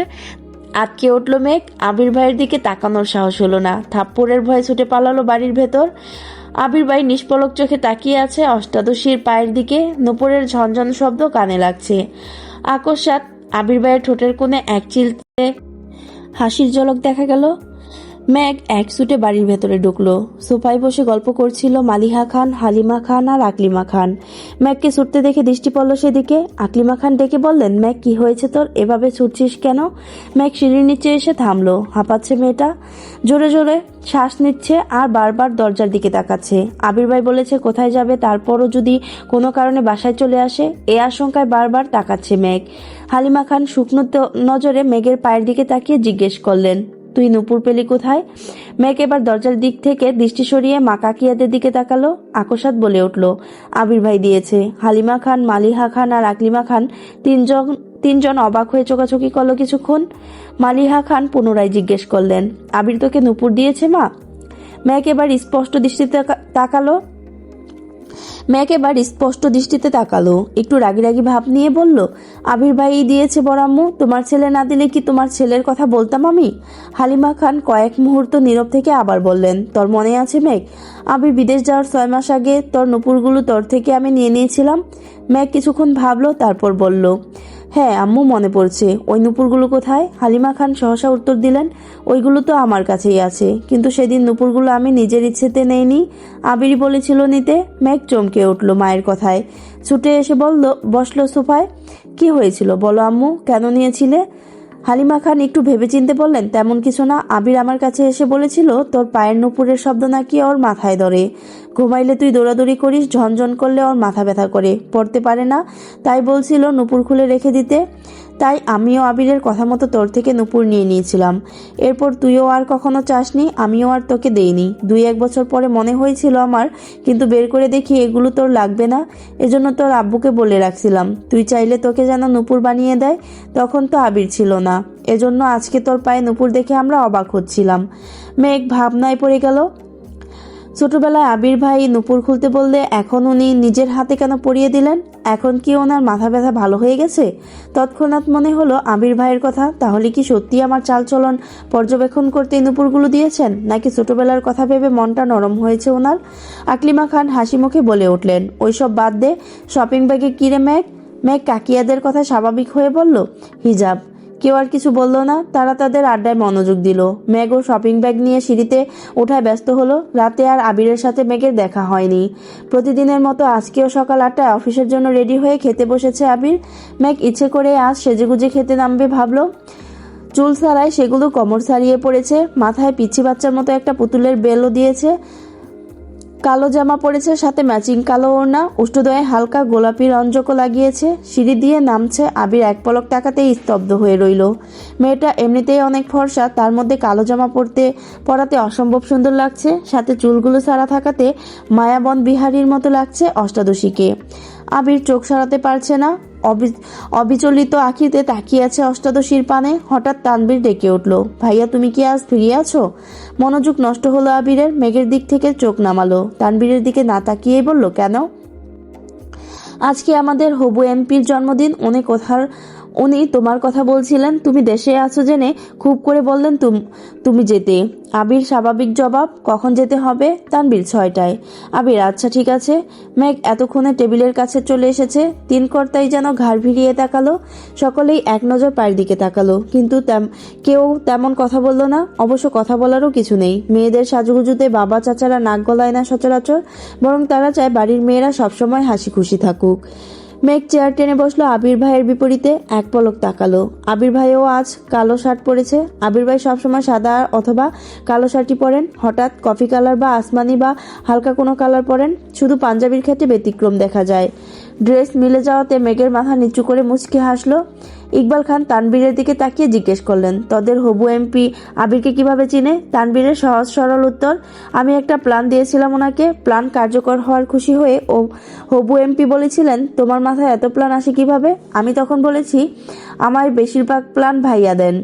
আটকে উঠল মেঘ। আবির ভাইয়ের দিকে তাকানোর সাহস হলো না। থাপ্পড়ের ভয়ে ছুটে পালালো বাড়ির ভেতর। আবির ভাই নিষ্পলক চোখে তাকিয়ে আছে অষ্টাদশীর পায়ের দিকে। নুপুরের ঝনঝন শব্দ কানে লাগছে। আকস্মাৎ আবির ভাইয়ের ঠোঁটের কোণে এক চিলতে হাসির ঝলক দেখা গেল। মেঘ এক ছুটে বাড়ির ভেতরে ঢুকলো। সোফায় বসে গল্প করছিল মালিহা খান, হালিমা খান আর আকলিমা খান। মেঘকে ছুটতে দেখে দৃষ্টি পড়ল সেদিকে। আকলিমা খান ডেকে বললেন, মেঘ কি হয়েছে তোর, এভাবে ছুটছিস কেন? মেঘ সিঁড়ির নিচে এসে থামলো। হাঁপাচ্ছে মেয়েটা, জোরে জোরে শ্বাস নিচ্ছে আর বারবার দরজার দিকে তাকাচ্ছে। আবির ভাই বলেছে কোথায় যাবে, তারপরও যদি কোনো কারণে বাসায় চলে আসে, এ আশঙ্কায় বারবার তাকাচ্ছে মেঘ। হালিমা খান শুকনো নজরে মেঘের পায়ের দিকে তাকিয়ে জিজ্ঞেস করলেন, তুই নুপুর পেলি কোথায়? মেঘ এবার দরজার দিক থেকে দৃষ্টি সরিয়ে মা কাকিয়াদের দিকে তাকালো। আকস্মাৎ বলে উঠল, আবির ভাই দিয়েছে। হালিমা খান, মালিহা খান আর আকলিমা খান তিনজন অবাক হয়ে চোখাচোখি করলো কিছুক্ষণ। মালিহা খান পুনরায় জিজ্ঞেস করলেন, আবির তোকে নুপুর দিয়েছে মা? মেঘ এবার স্পষ্ট দৃষ্টিতে তাকালো। একটু রাগি রাগি ভাব নিয়ে বলল, আবির ভাই দিয়েছে বড়াম্মু, তোমার ছেলে না দিলে কি তোমার ছেলের কথা বলতাম আমি? হালিমা খান কয়েক মুহূর্ত নীরব থেকে আবার বললেন, তোর মনে আছে মেঘ, আবির বিদেশ যাওয়ার 6 মাস আগে তোর নুপুরগুলো তোর থেকে আমি নিয়ে নিয়েছিলাম? মেঘ কিছুক্ষণ ভাবলো, তারপর বলল, হ্যাঁ আম্মু মনে পড়ছে। ওই নুপুরগুলো কোথায়? হালিমা খান সহসা উত্তর দিলেন, ওইগুলো তো আমার কাছেই আছে, কিন্তু সেদিন নুপুরগুলো আমি নিজের ইচ্ছেতে নেইনি, আবিরই বলেছিল নিতে। মেঘ চমকে উঠল মায়ের কথায়, ছুটে এসে বসলো সোফায়। কি হয়েছিল বলো আম্মু, কেন নিয়েছিলে? হালিমা খান একটু ভেবেচিন্তে বললেন, তেমন কিছু না। আবির আমার কাছে এসে বলেছিল তোর পায়ের নুপুরের শব্দ নাকি ওর মাথায় ধরে। ঘুমাইলে তুই দৌড়াদৌড়ি করিস, ঝনঝন করলে ওর মাথা ব্যথা করে, পড়তে পারে না, তাই বলছিল নুপুর খুলে রেখে দিতে। তাই আমিও আবিরের কথা মতো তোর থেকে নুপুর নিয়ে নিয়েছিলাম। এরপর তুইও আর কখনো চাসনি, আমিও আর তোকে দেইনি। 2-1 বছর পরে মনে হয়েছিল আমার, কিন্তু বের করে দেখি এগুলো তোর লাগবে না। এজন্য তোর আব্বুকে বলে রাখছিলাম, তুই চাইলে তোকে যেন নুপুর বানিয়ে দেয়। তখন তো আবির ছিল না, এজন্য আজকে তোর পায়ে নুপুর দেখে আমরা অবাক হচ্ছিলাম। মেঘ ভাবনায় পড়ে গেল। ছোটবেলায় আবির ভাই নুপুর খুলতে বললে এখন উনি নিজের হাতে কেন পরিয়ে দিলেন? এখন কি ওনার মাথা ব্যথা ভালো হয়ে গেছে? তৎক্ষণাৎ মনে হলো আবির ভাইয়ের কথা। তাহলে কি সত্যি আমার চালচলন পর্যবেক্ষণ করতে নুপুরগুলো দিয়েছেন, নাকি ছোটবেলার কথা ভেবে মনটা নরম হয়েছে ওনার? আকলিমা খান হাসি মুখে বলে উঠলেন, ওইসব বাদ দে। শপিং ব্যাগে কিরে ম্যাগ? ম্যাগ কাকিয়াদের কথা স্বাভাবিক হয়ে বলল, হিজাব। কেউ আর কিছু বলল না। তারা তাদের আড্ডায় মনোযোগ দিল। মেঘও শপিং ব্যাগ নিয়ে সিঁড়িতে ওঠায় ব্যস্ত হলো। রাতে আর আবিরের সাথে মেঘের দেখা হয়নি। প্রতিদিনের মতো আজকেও সকাল 8টায় অফিসের জন্য রেডি হয়ে খেতে বসেছে আবির। মেঘ ইচ্ছে করে আজ সেজেগুজে খেতে নামবে ভাবলো। চুল ছাড়াই সেগুলো কোমর ছাড়িয়ে পড়েছে। মাথায় পিচ্ছি বাচ্চার মতো একটা পুতুলের বেলও দিয়েছে। কালো জামা পরেছে, সাথে ম্যাচিং কালো ওড়না। উষ্ঠদয়ে হালকা গোলাপি রঞ্জকও লাগিয়েছে। সিঁড়ি দিয়ে নামছে। আবির এক পলক তাকাতেই স্তব্ধ হয়ে রইল। মেয়েটা এমনিতেই অনেক ফর্সা, তার মধ্যে কালো জামা পরাতে অসম্ভব সুন্দর লাগছে। সাথে চুলগুলো ছাড়া থাকাতে মায়াবন বিহারীর মতো লাগছে অষ্টাদশীকে। আবির চোখ সরাতে পারছে না। অবিচলিত আঁখিতে তাকিয়ে আছে অষ্টাদশীর পানে। হঠাৎ তানবীর ডেকে উঠল, ভাইয়া তুমি কি আজ ফিরে আছো? মনোযোগ নষ্ট হলো আবিরের। মেঘের দিক থেকে চোখ নামালো। তানবীরের দিকে না তাকিয়েই বলল, কেন? আজকে আমাদের হবু এমপির জন্মদিন। উনি তোমার কথা বলছিলেন। তুমি দেশে আছো জেনে খুব করে বললেন তুমি যেতে। আবির স্বাভাবিক জবাব, কখন যেতে হবে? তানবীর 6টায়। আবির আচ্ছা ঠিক আছে। মেঘ এতক্ষণে টেবিলের কাছে চলে এসেছে। তিন কর্তাই যেন ঘাড় ভিড়িয়ে তাকালো। সকলেই এক নজর পায়ের দিকে তাকালো, কিন্তু কেউ তেমন কথা বলল না। অবশ্য কথা বলারও কিছু নেই। মেয়েদের সাজুগুজুতে বাবা চাচারা নাক গলায় না সচরাচর, বরং তারা চায় বাড়ির মেয়েরা সবসময় হাসি খুশি থাকুক। মেঘ চেয়ার টেনে বসলো আবির ভাইয়ের বিপরীতে। এক পলক তাকালো। আবির ভাইও আজ কালো শার্ট পরেছে। আবির ভাই সবসময় সাদা অথবা কালো শার্টই পরেন। হঠাৎ কফি কালার বা আসমানি বা হালকা কোনো কালার পরেন। শুধু পাঞ্জাবির ক্ষেত্রে ব্যতিক্রম দেখা যায়। ড্রেস মিলে যাওয়াতে মেঘের মাথা নিচু করে মুচকি হাসলো। ইকবাল খান তানবীরের দিকে তাকিয়ে জিজ্ঞেস করলেন, তোদের হবু এমপি আবিরকে কিভাবে চিনে? তানবীরের সহজ সরল উত্তর, আমি একটা প্ল্যান দিয়েছিলাম ওনাকে। প্ল্যান কার্যকর হওয়ার খুশি হয়ে হবু এমপি বলেছিলেন, তোমার মাথায় এত প্ল্যান আসে কিভাবে? আমি তখন বলেছি, আমায় বেশিরভাগ প্ল্যান ভাইয়া দেন।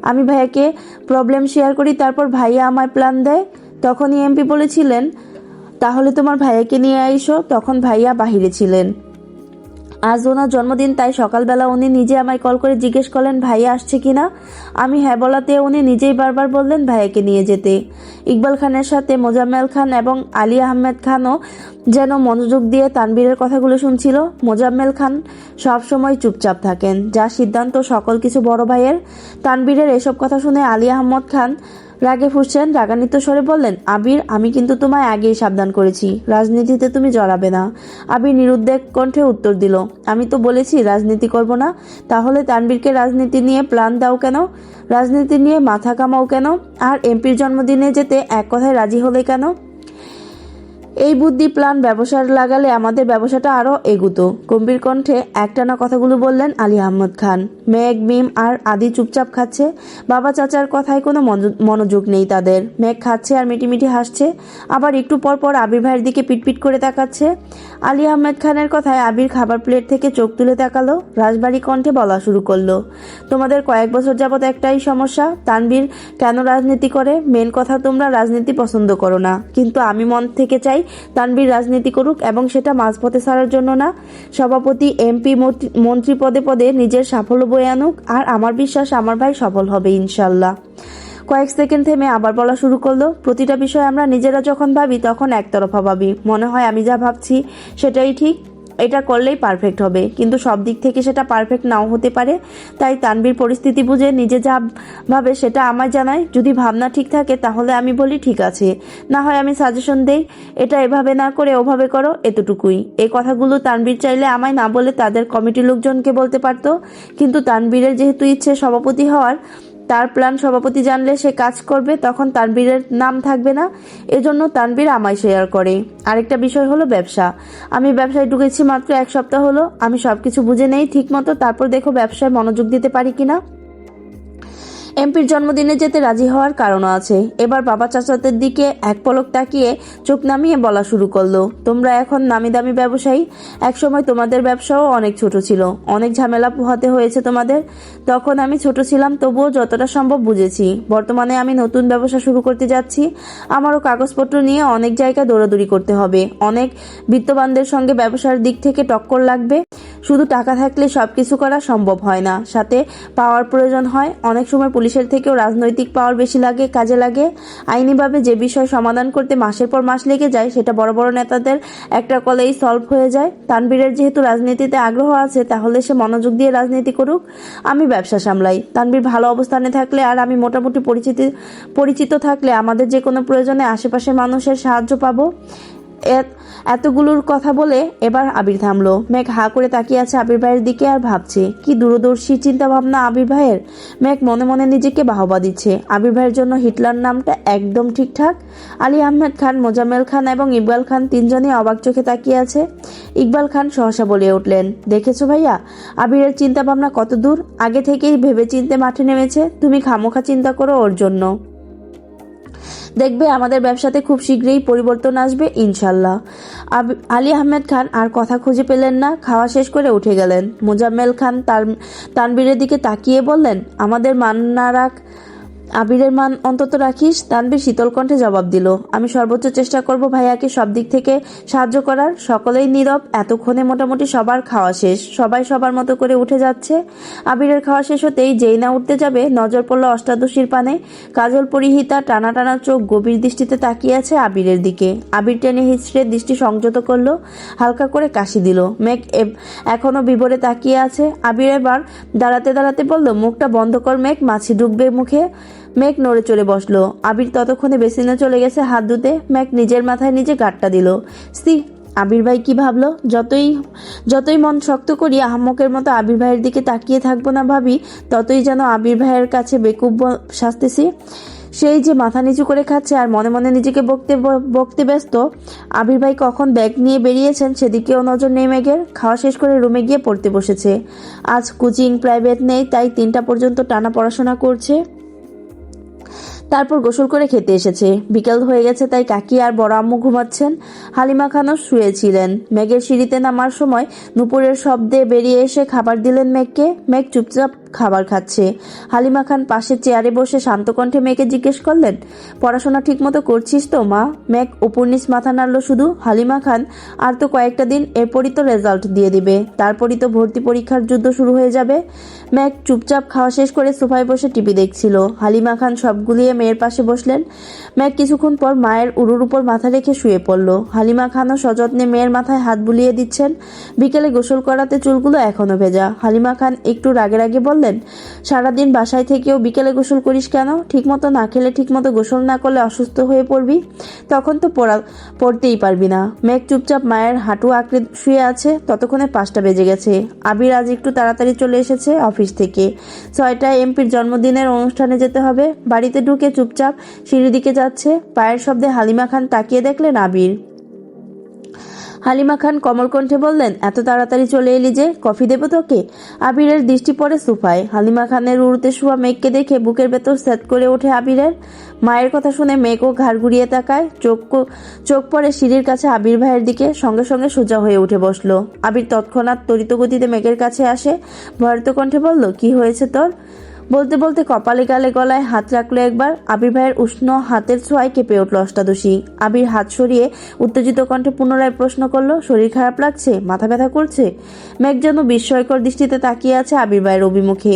আমি ভাইয়াকে প্রবলেম শেয়ার করি, তারপর ভাইয়া আমায় প্ল্যান দেয়। তখনই এমপি বলেছিলেন, তাহলে তোমার ভাইয়াকে নিয়ে আইসো। তখন ভাইয়া বাহিরে ছিলেন। আজ ওনার জন্মদিন, তাই সকালবেলা উনি নিজে আমায় কল করে জিজ্ঞেস করলেন ভাইয়া আসছে কিনা। আমি হ্যাঁ বলাতে উনি নিজেই বারবার বললেন ভাইয়াকে নিয়ে যেতে। ইকবাল খানের সাথে মোজাম্মেল খান এবং আলী আহমেদ খানও যেন মনোযোগ দিয়ে তানবীরের কথাগুলো শুনছিল। মোজাম্মেল খান সবসময় চুপচাপ থাকেন, যা সিদ্ধান্ত সকল কিছু বড় ভাইয়ের। তানবীরের এসব কথা শুনে আলী আহমদ খান রাগে ফুঁসছেন। রাগান্বিত স্বরে বললেন, আবির, আমি কিন্তু তোমায় আগেই সাবধান করেছি, রাজনীতিতে তুমি জড়াবে না। আবির নিরুদ্বেগ কণ্ঠে উত্তর দিল, আমি তো বলেছি রাজনীতি করব না। তাহলে তানবীরকে রাজনীতি নিয়ে প্ল্যান দাও কেন? রাজনীতি নিয়ে মাথা কামাও কেন? আর এমপির জন্মদিনে যেতে এক কথায় রাজি হলে কেন? এই বুদ্ধি প্ল্যান ব্যবসার লাগালে আমাদের ব্যবসাটা আরো এগুতো। গম্ভীর কণ্ঠে একটানা কথাগুলো বললেন আলী আহমদ খান। মেঘ, মিম আর আদি চুপচাপ খাচ্ছে। বাবা চাচার কথায় কোনো মনোযোগ নেই তাদের। মেঘ খাচ্ছে আর মিটিমিটি হাসছে, আবার একটু পর পর আবির ভাইয়ের দিকে পিটপিট করে তাকাচ্ছে। আলী আহমেদ খানের কথায় আবির খাবার প্লেট থেকে চোখ তুলে তাকালো। রাজবাড়ি কণ্ঠে বলা শুরু করলো, তোমাদের কয়েক বছর যাবৎ একটাই সমস্যা, তানবীর কেন রাজনীতি করে। মেন কথা, তোমরা রাজনীতি পছন্দ করো না, কিন্তু আমি মন থেকে চাই তানবীর রাজনীতি করুক, এবং সেটা মাঝপথে ছাড়ার জন্য না। সভাপতি, এমপি, মন্ত্রী পদে পদে নিজের সাফল্য বয়ে আনুক, আর আমার বিশ্বাস আমার ভাই সফল হবে ইনশাল্লাহ। কয়েক সেকেন্ড থেমে আবার বলা শুরু করলো, প্রতিটা বিষয় আমরা নিজেরা যখন ভাবি তখন একতরফা ভাবি। মনে হয় আমি যা ভাবছি সেটাই ঠিক, এটা করলেই পারফেক্ট হবে, কিন্তু সব দিক থেকে সেটা পারফেক্ট নাও হতে পারে। তাই তানবীর পরিস্থিতি বুঝে নিজে যা ভাবে সেটা আমায় জানায়। যদি ভাবনা ঠিক থাকে তাহলে আমি বলি ঠিক আছে, না হয় আমি সাজেশন দেই, এটা এভাবে না করে ওভাবে করো, এতটুকুই। এই কথাগুলো তানবীর চাইলে আমায় না বলে তাদের কমিটির লোকজনকে বলতে পারতো, কিন্তু তানবীরের যেহেতু ইচ্ছে সভাপতি হওয়ার, তার প্ল্যান সভাপতি জানলে সে কাজ করবে, তখন তানবীরের নাম থাকবে না। এজন্য তানবীর আমায় শেয়ার করে। আরেকটা বিষয় হলো ব্যবসা। আমি ব্যবসায় ঢুকেছি মাত্র 1 সপ্তাহ হলো। আমি সবকিছু বুঝে নেই ঠিক মতো, তারপর দেখো ব্যবসায় মনোযোগ দিতে পারি কিনা। এমপির জন্মদিনে যেতে রাজি হওয়ার কারণও আছে। এবার বাবা চাচাদের দিকে এক পলক তাকিয়ে চোখ নামিয়ে বলা শুরু করলো, তোমরা এখন নামি দামি ব্যবসায়ী, একসময় তোমাদের ব্যবসাও অনেক ছোট ছিল, অনেক ঝামেলা পোহাতে হয়েছে তোমাদের। তখন আমি ছোট ছিলাম, তবুও যতটা সম্ভব বুঝেছি। বর্তমানে আমি নতুন ব্যবসা শুরু করতে যাচ্ছি। আমারও কাগজপত্র নিয়ে অনেক জায়গায় দৌড়াদৌড়ি করতে হবে, অনেক বিত্তবানদের সঙ্গে ব্যবসার দিক থেকে টক্কর লাগবে। শুধু টাকা থাকলে সবকিছু করা সম্ভব হয় না, সাথে পাওয়ার প্রয়োজন হয়। অনেক সময় পুলিশের থেকেও রাজনৈতিক পাওয়ার বেশি কাজে লাগে। আইনিভাবে যে বিষয় সমাধান করতে মাসের পর মাস লেগে যায়, সেটা বড় বড় নেতাদের একটা কলেই সলভ হয়ে যায়। তানবীরের যেহেতু রাজনীতিতে আগ্রহ আছে, তাহলে সে মনোযোগ দিয়ে রাজনীতি করুক, আমি ব্যবসা সামলাই। তানবীর ভালো অবস্থানে থাকলে আর আমি মোটামুটি পরিচিত থাকলে আমাদের যে কোনো প্রয়োজনে আশেপাশের মানুষের সাহায্য পাবো। এতগুলোর কথা বলে এবার আবির থামলো। মেঘ হা করে তাকিয়ে আছে আবির ভাইয়ের দিকে আর ভাবছে, কি দূরদর্শী চিন্তা ভাবনা আবির ভাইয়ের। মেঘ মনে মনে নিজেকে বাহবা দিচ্ছে। আবির ভাইয়ের জন্য হিটলার নামটা একদম ঠিকঠাক। আলী আহমেদ খান, মোজাম্মেল খান এবং ইকবাল খান তিনজনই অবাক চোখে তাকিয়ে আছে। ইকবাল খান সহসা বলে উঠলেন, দেখেছো ভাইয়া, আবিরের চিন্তা ভাবনা কত দূর, আগে থেকেই ভেবে চিনতে মাঠে নেমেছে। তুমি খামোখা চিন্তা করো ওর জন্য, দেখবে আমাদের ব্যবসাতে খুব শীঘ্রই পরিবর্তন আসবে ইনশাল্লাহ। আলী আহমেদ খান আর কথা খুঁজে পেলেন না, খাওয়া শেষ করে উঠে গেলেন। মোজাম্মেল খান তানবীরের দিকে তাকিয়ে বললেন, আমাদের মান না রাখ, আবিরের মান অন্তত রাখিস। তানবীর শীতল কণ্ঠে জবাব দিল, আমি সর্বোচ্চ চেষ্টা করব ভাইয়াকে সব দিক থেকে সাহায্য করার। সকলেই নীরব। এতক্ষণে মোটামুটি সবার খাওয়া শেষ, সবাই সবার মতো করে উঠে যাচ্ছে। আবিরের খাওয়া শেষ হতেই যেই না উঠতে যাবে, নজর পড়ল অষ্টাদশীর পানে। কাজল পরিহিতা, টানা টানা চোখ গভীর দৃষ্টিতে তাকিয়ে আছে আবিরের দিকে। আবির টেনে হিচড়ে দৃষ্টি সংযত করলো, হালকা করে কাশি দিল। মেঘ এখনো বিভোরে তাকিয়ে আছে। আবির এবার দাঁড়াতে দাঁড়াতে বলল, মুখটা বন্ধ কর মেঘ, মাছি ঢুকবে মুখে। মেঘ নড়ে চড়ে বসলো। আবির ততক্ষণে বেসিনে চলে গেছে হাত ধুতে। মেঘ নিজের মাথায় নিজে গাঁটটা দিল। সি, আবির ভাই কি ভাবলো? যতই মন শক্ত করি আহম্মকের মতো আবির ভাইয়ের দিকে তাকিয়ে থাকবো না ভাবি, ততই যেন আবির ভাইয়ের কাছে বেকুব শাস্তেছি। সেই যে মাথা নিচু করে খাচ্ছে আর মনে মনে নিজেকে বকতে ব্যস্ত। আবির ভাই কখন ব্যাগ নিয়ে বেরিয়েছেন সেদিকেও নজর নেই মেঘের। খাওয়া শেষ করে রুমে গিয়ে পড়তে বসেছে। আজ কোচিং প্রাইভেট নেই, তাই 3টা পর্যন্ত টানা পড়াশোনা করছে। তারপর গোসল করে খেতে এসেছে। বিকেল হয়ে গেছে, তাই কাকি আর বড় আম্মু ঘুমাচ্ছেন। হালিমা খানও শুয়েছিলেন। মেঘের সিঁড়িতে নামার সময় নুপুরের শব্দে বেরিয়ে এসে খাবার দিলেন মেঘকে। মেঘ চুপচাপ খাবার খাচ্ছে। হালিমা খান পাশে চেয়ারে বসে শান্ত কণ্ঠে মেঘকে জিজ্ঞেস করলেন, পড়াশোনা ঠিক মতো করছিস তো মা? মেঘ উপর নিচ মাথা নাড়ল শুধু। হালিমা খান, আর তো কয়েকটা দিন, এরপরই তো রেজাল্ট দিয়ে দিবে, তারপরই তো ভর্তি পরীক্ষার যুদ্ধ শুরু হয়ে যাবে। মেঘ চুপচাপ খাওয়া শেষ করে সোফায় বসে টিভি দেখছিল। হালিমা খান সব গুলিয়ে মেয়ের পাশে বসলেন। মেঘ কিছুক্ষণ পর মায়ের উরুর উপর মাথা রেখে শুয়ে পড়ল। হালিমা খানও সযত্নে মেয়ের মাথায় হাত বুলিয়ে দিচ্ছেন। বিকেলে গোসল করাতে চুলগুলো এখনো ভেজা। হালিমা খান একটু রাগে রাগে বললেন, সারাদিন বাসায় থেকেও বিকেলে গোসল করিস কেন? ঠিকমতো না খেলে, ঠিকমতো গোসল না করলে অসুস্থ হয়ে পড়বি, তখন তো পড়তেই পারবি না। মেঘ চুপচাপ মায়ের হাঁটু আঁকড়ে শুয়ে আছে। ততক্ষণে 5টা বেজে গেছে। আবির আজ একটু তাড়াতাড়ি চলে এসেছে অফিস থেকে। 6টায় এমপির জন্মদিনের অনুষ্ঠানে যেতে হবে। বাড়িতে ঢুকে চুপচাপ সিঁড়ির দিকে যাচ্ছে। পায়ের শব্দে হালিমা খান তাকিয়ে দেখলেন আবির। হালিমা খান কোমল কণ্ঠে বললেন, এত তাড়াতাড়ি চলে এলি যে, কফি দেবো তোকে? আবিরের দৃষ্টি পড়ে সোফায়। হালিমা খানের উড়তে শোয়া মেঘকে দেখে বুকের ভেতর সেট করে ওঠে আবিরের। মায়ের কথা শুনে মেঘও ঘাড় ঘুরিয়ে তাকায়। চোখ পড়ে সিঁড়ির কাছে আবির ভাইয়ের দিকে। সঙ্গে সঙ্গে সোজা হয়ে উঠে বসলো। আবির তৎক্ষণাৎ তড়িৎ গতিতে মেঘের কাছে আসে। ভয়ার্ত কণ্ঠে বলল, কি হয়েছে তোর? বলতে বলতে কপালে গালে গলায় হাত রাখলো একবার। আবির ভাইয়ের উষ্ণ হাতের ছোঁয়ায় কেঁপে উঠল অষ্টাদশী। আবির হাত সরিয়ে উত্তেজিত কণ্ঠে পুনরায় প্রশ্ন করলো, শরীর খারাপ লাগছে? মাথা ব্যথা করছে? মেঘ যেন বিস্ময়কর দৃষ্টিতে তাকিয়ে আছে আবির ভাইয়ের অভিমুখে।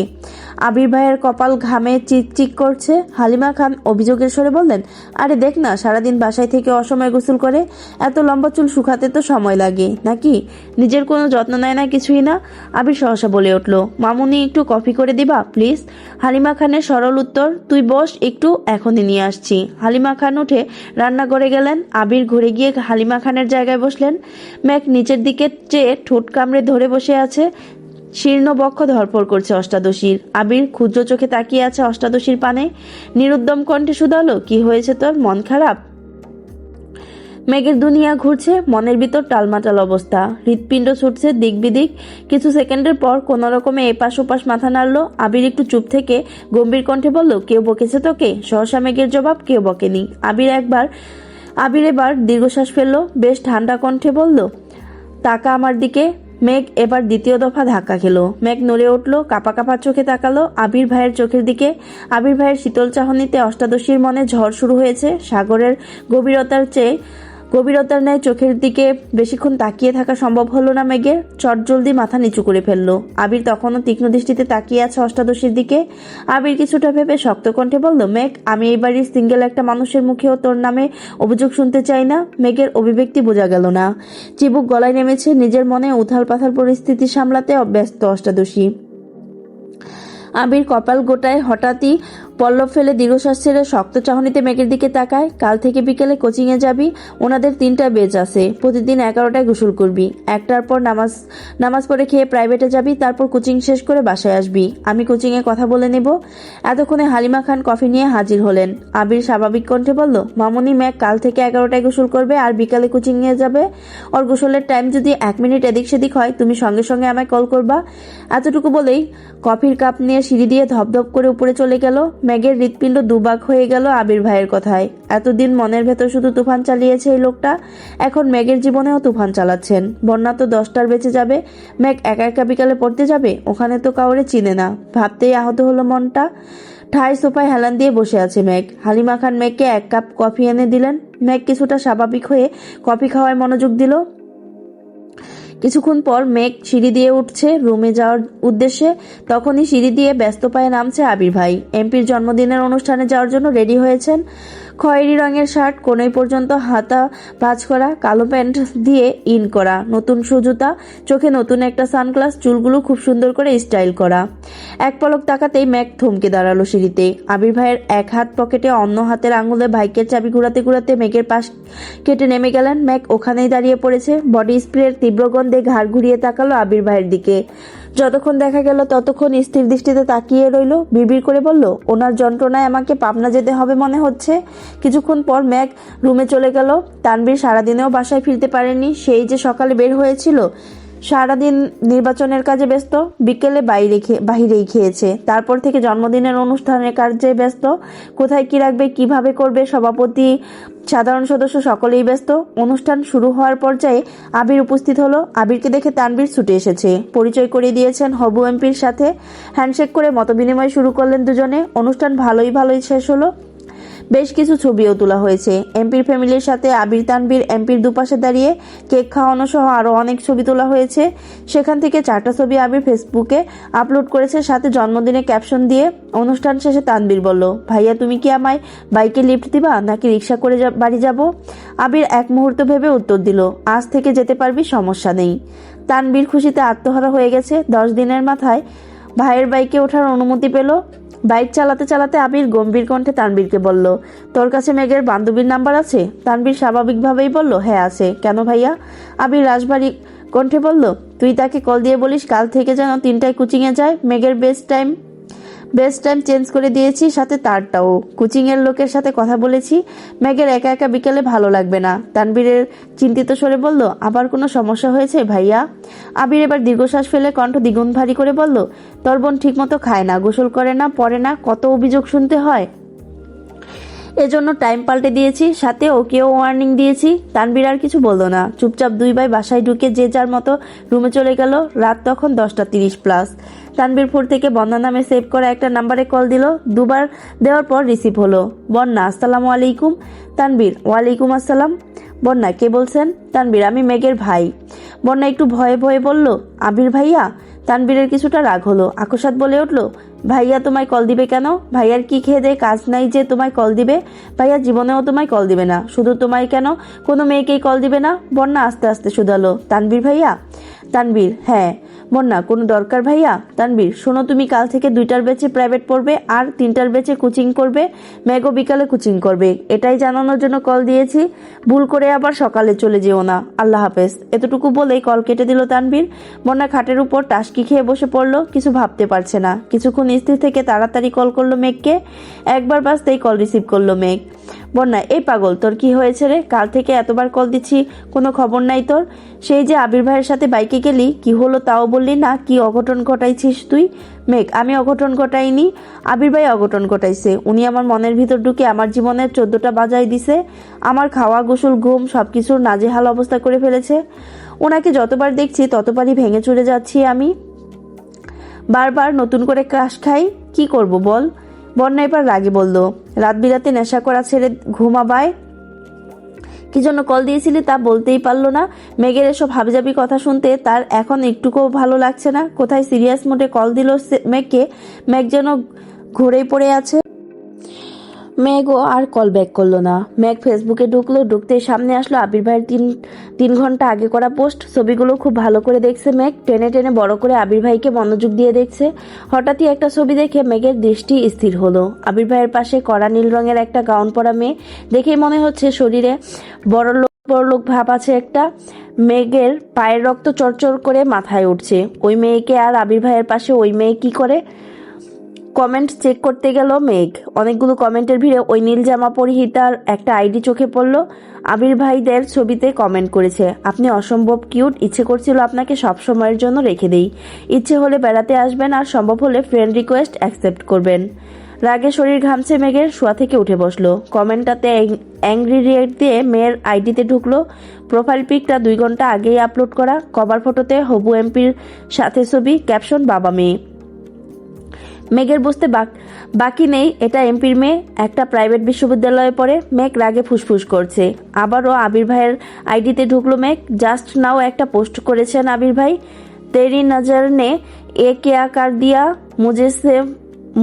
আবির ভাইয়ের কপাল ঘামে চিকচিক করছে। হালিমা খান অভিযোগের স্বরে বললেন, আরে দেখ না, সারাদিন বাসায় থেকে অসময়ে গোসল করে, এত লম্বা চুল শুকাতে তো সময় লাগে নাকি? নিজের কোনো যত্ন নেয় না, কিছুই না। আবির সহসা বলে উঠল, মামুনি একটু কফি করে দিবা প্লিজ? হালিমা খানের সরল উত্তর, তুই বস একটু, এখনই নিয়ে আসছি। হালিমা খান উঠে রান্নাঘরে গেলেন। আবির ঘুরে গিয়ে হালিমা খানের জায়গায় বসলেন। মেঘ নিচের দিকে চেয়ে ঠোঁট কামড়ে ধরে বসে আছে। শীর্ণ বক্ষ ধরপড় করছে অষ্টাদশীর। আবির ক্ষুদ্র চোখে তাকিয়ে আছে অষ্টাদশীর পানে। নিরুদ্যম কণ্ঠে শুধালো, কি হয়েছে তোর? মন খারাপ? মেঘের দুনিয়া ঘুরছে, মনের ভিতর টালমাটাল অবস্থা, হৃৎপিণ্ড ছুটছে দিক বিদিক। কিছু সেকেন্ডের পর কোনো রকমে এপাশ ওপাশ মাথা নাড়লো। আবির একটু চুপ থেকে গম্ভীর কণ্ঠে বলল, কেউ বকেছে তোকে? সহসা মেঘের জবাব, কেউ বকেনি। আবির এবার দীর্ঘশ্বাস ফেললো, বেশ ঠান্ডা কণ্ঠে বলল, তাকা আমার দিকে। মেঘ এবার দ্বিতীয় দফা ধাক্কা খেলো। মেঘ নড়ে উঠলো, কাপা কাপা চোখে তাকালো আবির ভাইয়ের চোখের দিকে। আবির ভাইয়ের শীতল চাহনিতে অষ্টাদশীর মনে ঝড় শুরু হয়েছে। সাগরের গভীরতার ন্যায় চোখের দিকে বেশিক্ষণ তাকিয়ে থাকা সম্ভব হলো না মেঘের। চটজলদি মাথা নিচু করে ফেললো। আবির তখনও তীক্ষ্ণ দৃষ্টিতে তাকিয়ে আছে অষ্টাদশীর দিকে। আবির কিছুটা ভেবে শক্ত কণ্ঠে বলল, মেঘ, আমি এই বাড়ির সিঙ্গেল একটা মানুষের মুখেও তোর নামে অভিযোগ শুনতে চাই না। মেঘের অভিব্যক্তি বোঝা গেল না। চিবুক গলায় নেমেছে, নিজের মনে উথাল পাথাল পরিস্থিতি সামলাতে ব্যস্ত অষ্টাদশী। আবির কপাল গোটায় হঠাৎই পল্লব ফেলে দীর্ঘশ্বাস ছেড়ে শক্ত চাহনিতে মেঘের দিকে তাকায়। কাল থেকে বিকেলে কোচিংয়ে যাবি, ওনাদের 3টা বেচ আছে, প্রতিদিন 11টায় গোসল করবি, 1টার পর নামাজ পড়ে খেয়ে প্রাইভেটে যাবি, তারপর কোচিং শেষ করে বাসায় আসবি, আমি কোচিংয়ে কথা বলে নেব। এতক্ষণে হালিমা খান কফি নিয়ে হাজির হলেন। আবির স্বাভাবিক কণ্ঠে বলল, মামুনি, মেঘ কাল থেকে 11টায় গোসল করবে আর বিকালে কোচিংয়ে যাবে। ওর গোসলের টাইম যদি 1 মিনিট এদিক সেদিক হয়, তুমি সঙ্গে সঙ্গে আমায় কল করবা। এতটুকু বলেই কফির কাপ নিয়ে সিঁড়ি দিয়ে ধপধপ করে উপরে চলে গেল। মেঘের হৃৎপিণ্ড দুবাক হয়ে গেল আবির ভাইয়ের কথায়। এতদিন মনের ভেতর শুধু তুফান চালিয়েছে এই লোকটা, এখন মেঘের জীবনেও তুফান চালাচ্ছেন। বন্যা তো 10টার বেঁচে যাবে, মেঘ একা একা বিকালে পড়তে যাবে, ওখানে তো কাউরে চিনে না। ভাবতেই আহত হলো মনটা। ঠায় সোফায় হেলান দিয়ে বসে আছে মেঘ। হালিমা খান মেঘকে 1 কাপ কফি এনে দিলেন। মেঘ কিছুটা স্বাভাবিক হয়ে কফি খাওয়ায় মনোযোগ দিল। কিছুক্ষণ পর মেঘ সিঁড়ি দিয়ে উঠছে রুমে যাওয়ার উদ্দেশ্যে। তখনই সিঁড়ি দিয়ে ব্যস্ত পায়ে নামছে আবির ভাই। এমপির জন্মদিনের অনুষ্ঠানে যাওয়ার জন্য রেডি হয়েছেন। খয়েরি রঙের শার্ট, কোনই পর্যন্ত হাতা ভাঁজ করা, কালো প্যান্ট দিয়ে ইন করা, নতুন সুজুতা, চোখে নতুন একটা সানগ্লাস, চুলগুলো খুব সুন্দর করে স্টাইল করা। এক পলক তাকাতেই মেঘ থমকে দাঁড়ালো সিঁড়িতে। আবির ভাইয়ের এক হাত পকেটে, অন্য হাতের আঙুলে বাইকের চাবি ঘুরাতে ঘুরাতে মেঘের পাশ কেটে নেমে গেলেন। মেঘ ওখানেই দাঁড়িয়ে পড়েছে। বডি স্প্রের তীব্র গন্ধে ঘাড় ঘুরিয়ে তাকালো আবির ভাইয়ের দিকে। যতক্ষণ দেখা গেল ততক্ষণ স্থির দৃষ্টিতে তাকিয়ে রইল। বিড়বিড় করে বলল, ওনার যন্ত্রণায় আমাকে পাবনা যেতে হবে মনে হচ্ছে। কিছুক্ষণ পর মেঘ রুমে চলে গেল। তানবীর সারাদিনেও বাসায় ফিরতে পারেনি। সেই যে সকালে বের হয়েছিল, সারাদিন নির্বাচনের কাজে ব্যস্ত, বিকেলে বাহিরেই খেয়েছে। তারপর থেকে জন্মদিনের অনুষ্ঠানের কাজে ব্যস্ত। কোথায় কি রাখবে, কিভাবে করবে, সভাপতি, সাধারণ সদস্য সকলেই ব্যস্ত। অনুষ্ঠান শুরু হওয়ার পর্যায়ে আবির উপস্থিত হলো। আবিরকে দেখে তানবীর ছুটে এসেছে। পরিচয় করিয়ে দিয়েছেন হবু এমপির সাথে। হ্যান্ডশেক করে মতবিনিময় শুরু করলেন দুজনে। অনুষ্ঠান ভালোই শেষ হলো। বেশ কিছু ছবিও তোলা হয়েছে এমপির ফ্যামিলির সাথে। আবির তানবীর এমপির দুপাশে দাঁড়িয়ে কেক খাওয়ানো সহ আরো অনেক ছবি তোলা হয়েছে। সেখান থেকে 4টা ছবি আবির ফেসবুকে আপলোড করেছে, সাথে জন্মদিনে ক্যাপশন দিয়ে। অনুষ্ঠান শেষে তানবীর বলল, ভাইয়া তুমি কি আমায় বাইকে লিফট দিবা নাকি রিক্সা করে বাড়ি যাব? আবির এক মুহূর্ত ভেবে উত্তর দিল, আজ থেকে যেতে পারবি, সমস্যা নেই। তানবীর খুশিতে আত্মহারা হয়ে গেছে। 10 দিনের মাথায় ভাইয়ের বাইকে ওঠার অনুমতি পেল। বাইক চালাতে চালাতে আবির গম্ভীর কণ্ঠে তানবীরকে বলল, তোর কাছে মেঘের বান্ধবীর নাম্বার আছে? তানবীর স্বাভাবিকভাবেই বলল, হ্যাঁ আছে, কেন ভাইয়া? আবির রাজবাড়ি কণ্ঠে বলল, তুই তাকে কল দিয়ে বলিস কাল থেকে যেন 3টায় কোচিংয়ে যায়। মেঘের বেস্ট টাইম চেঞ্জ করে দিয়েছি, সাথে তারটাও। কোচিং এর লোকের সাথে কথা বলেছি। মেঘের একা একা বিকেলে ভালো লাগবে না। তানবীরের চিন্তিত স্বরে বলল, আবার কোনো সমস্যা হয়েছে ভাইয়া? আবির এবার দীর্ঘশ্বাস ফেলে কণ্ঠ দ্বিগুণ ভারী করে বলল, তোর বোন ঠিক মতো খায় না, গোসল করে না, পড়ে না, কত অভিযোগ শুনতে হয়। এজন্য টাইম পাল্টে দিয়েছি, সাথে ওকেও ওয়ার্নিং দিয়েছি। তানবীর আর কিছু বলল না। চুপচাপ 2 ভাই বাসায় ঢুকে যে যার মতো রুমে চলে গেল। রাত তখন 10:30+। তানবীর ফোন থেকে বন্যা নামে সেভ করা একটা নাম্বারে কল দিল। 2বার দেওয়ার পর রিসিভ হলো। বন্যা, আসসালামু আলাইকুম। তানবীর, ওয়ালাইকুম আসসালাম। বন্যা, কে বলছেন? তানবীর, আমি মেঘের ভাই। বন্যা একটু ভয়ে ভয়ে বলল, আবির ভাইয়া? তানবীরের কিছুটা রাগ হলো। আকস্মাৎ বলে উঠল, ভাইয়া তোমায় কল দিবে কেন? ভাইয়ার কি খেয়ে দেয়ে কাজ নাই যে তোমায় কল দিবে? ভাইয়া জীবনেও তোমায় কল দিবে না। শুধু তোমায় কেন, কোনো মেয়েকেই কল দিবে না। বন্যা আস্তে আস্তে শুধালো, তানবীর ভাইয়া? তানবীর, হ্যাঁ। বন্যা, কোনো দরকার ভাইয়া? তানবীর, শোনো, তুমি কাল থেকে 2টার ব্যাচে প্রাইভেট পড়বে আর 3টার ব্যাচে কোচিং করবে। মেঘও বিকালে কোচিং করবে, এটাই জানানোর জন্য কল দিয়েছি। ভুল করে আবার সকালে চলে যেও না। আল্লাহ হাফেজ। এতটুকু বলেই কল কেটে দিল তানবীর। বন্যা খাটের উপর টাসকি খেয়ে বসে পড়লো। কিছু ভাবতে পারছে না। কিছুক্ষণ স্থির থেকে তাড়াতাড়ি কল করলো মেঘকে। একবার বাজতেই কল রিসিভ করলো মেঘ। বন্যা, এই পাগল, তোর কি হয়েছে রে? কাল থেকে এতবার কল দিচ্ছি, কোনো খবর নাই তোর। সেই যে আবির ভাইয়ের সাথে বাইকে গেলি, কি হলো তাও বললি না। কি অঘটন ঘটাইছিস তুই? মেঘ, আমি অঘটন ঘটাইনি, আবির ভাই অঘটন ঘটাইছে। উনি আমার মনের ভিতর ঢুকে আমার জীবনের 14টা বাজাই দিছে। আমার খাওয়া, গোসল, ঘুম সবকিছুর নাজেহাল অবস্থা করে ফেলেছে। ওনাকে যতবার দেখছি ততবারই ভেঙে চুরে যাচ্ছি আমি। বারবার নতুন করে ক্রাশ খাই। কি করব বল? বন্যা এবার রাগে বলল, রাত বিরাতে নেশা করা ছেড়ে ঘুমাবায় কি জন্য কল দিয়েছিলি তা বলতেই পারলো না। মেঘের এসব হাবিজাবি কথা শুনতে তার এখন একটুকুও ভালো লাগছে না। কোথায় সিরিয়াস মোডে কল দিল মেঘকে। মেঘ যেন ঘুরেই পড়ে আছে। মেঘও আর কল ব্যাক করলো না। মেঘ ফেসবুকে ঢুকলো, ঢুকতেই সামনে আসলো আবির ভাইয়ের তিন ঘন্টা আগে করা পোস্ট। ছবিগুলো খুব ভালো করে দেখছে মেঘ, টেনে টেনে বড় করে আবির ভাইকে মনোযোগ দিয়ে দেখছে। হঠাৎই একটা ছবি দেখে মেঘের দৃষ্টি স্থির হলো। আবির ভাইয়ের পাশে কড়া নীল রঙের একটা গাউন পরা মেয়ে। দেখেই মনে হচ্ছে শরীরে বড়লোক ভাব আছে একটা। মেঘের পায়ের রক্ত চরচর করে মাথায় উঠছে। ওই মেয়েকে আর আবির ভাইয়ের পাশে ওই মেয়ে কি করে? কমেন্ট চেক করতে গেল মেঘ। অনেকগুলো কমেন্টের ভিড়ে ওই নীল জামা পরিহিতার একটা আইডি চোখে পড়ল। আবির ভাইদের ছবিতে কমেন্ট করেছে, আপনি অসম্ভব কিউট, ইচ্ছে করছিল আপনাকে সব সময়ের জন্য রেখে দেই। ইচ্ছে হলে বেড়াতে আসবেন, আর সম্ভব হলে ফ্রেন্ড রিকোয়েস্ট অ্যাকসেপ্ট করবেন। রাগে শরীর ঘামছে মেঘের, শোয়া থেকে উঠে বসলো। কমেন্টটাতে অ্যাংরি রিয়েক্ট দিয়ে মেয়ের আইডিতে ঢুকলো। প্রোফাইল পিকটা 2 ঘন্টা আগেই আপলোড করা। কভার ফটোতে হবু এমপির সাথে ছবি, ক্যাপশন বাবা মেয়ে। মেঘের বুঝতে বাকি নেই এটা এমপির মেয়ে, একটা প্রাইভেট বিশ্ববিদ্যালয়ে পড়ে। মেঘ রাগে ফুসফুস করছে। আবারও আবির ভাইয়ের আইডিতে ঢুকলো মেঘ। জাস্ট নাও একটা পোস্ট করেছেন আবির ভাই, তেরি নজর নে এ क्या कर दिया,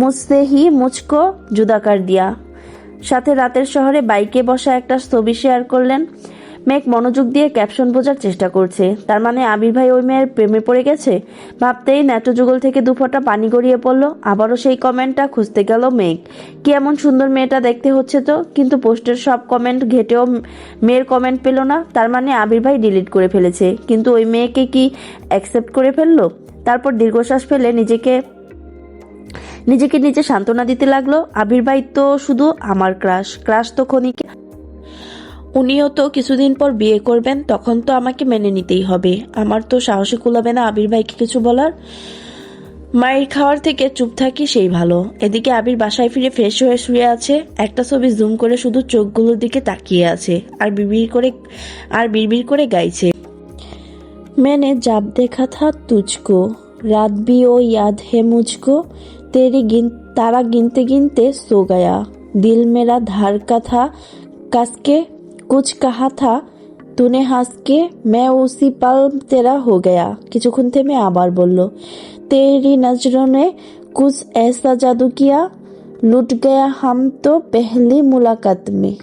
মুঝসে হি মুঝকো জুদা কর দিয়া। সাথে রাতের শহরে বাইকে বসা একটা ছবি শেয়ার করলেন। মেঘ মনোযোগ দিয়ে ক্যাপশন বোঝার চেষ্টা করছে। তার মানে আবির ভাই ওই মেয়ের প্রেমে পড়ে গেছে। ভাবতেই ন্যাটোযুগল থেকে 2 ফোঁটা পানি গড়িয়ে পড়লো। আবারও সেই কমেন্টটা খুঁজতে গেল মেঘ। কি এমন সুন্দর মেয়েটা দেখতে হচ্ছে তো, কিন্তু পোস্টের সব কমেন্ট ঘেটেও মেয়ের কমেন্ট পেল না। তার মানে আবির ভাই ডিলিট করে ফেলেছে। কিন্তু ওই মেয়েকে কি অ্যাকসেপ্ট করে ফেললো? তারপর দীর্ঘশ্বাস ফেলে নিজেকে নিজে সান্ত্বনা দিতে লাগলো। আবির ভাই তো শুধু আমার ক্রাশ তো ক্ষণিকে। উনিও তো কিছুদিন পর বিয়ে করবেন, তখন তো আমাকে মেনে নিতেই হবে। আমার তো সাহসী কুলাবে না আবির ভাইকে কিছু বলার। মায়ের খাওয়ার থেকে চুপ থাকি সেই ভালো। এদিকে আবির বাসায় ফিরে ফ্রেশ হয়ে শুয়ে আছে। একটা ছবি জুম করে শুধু চোখগুলোর দিকে তাকিয়ে আছে, আর বিড়বিড় করে গাইছে, मैंने जब देखा था तुझको, रात भी ओ याद है मुझको, तारा गिनते गिनते सो गया, दिल मेरा धड़का था, कस के कुछ कहा था, तूने हंस के, मैं उसी पल तेरा हो गया। কিছুক্ষণ থেমে আবার বলল, तेरी नजरों ने कुछ ऐसा जादू किया, लुट गया हम तो पहली मुलाकात में।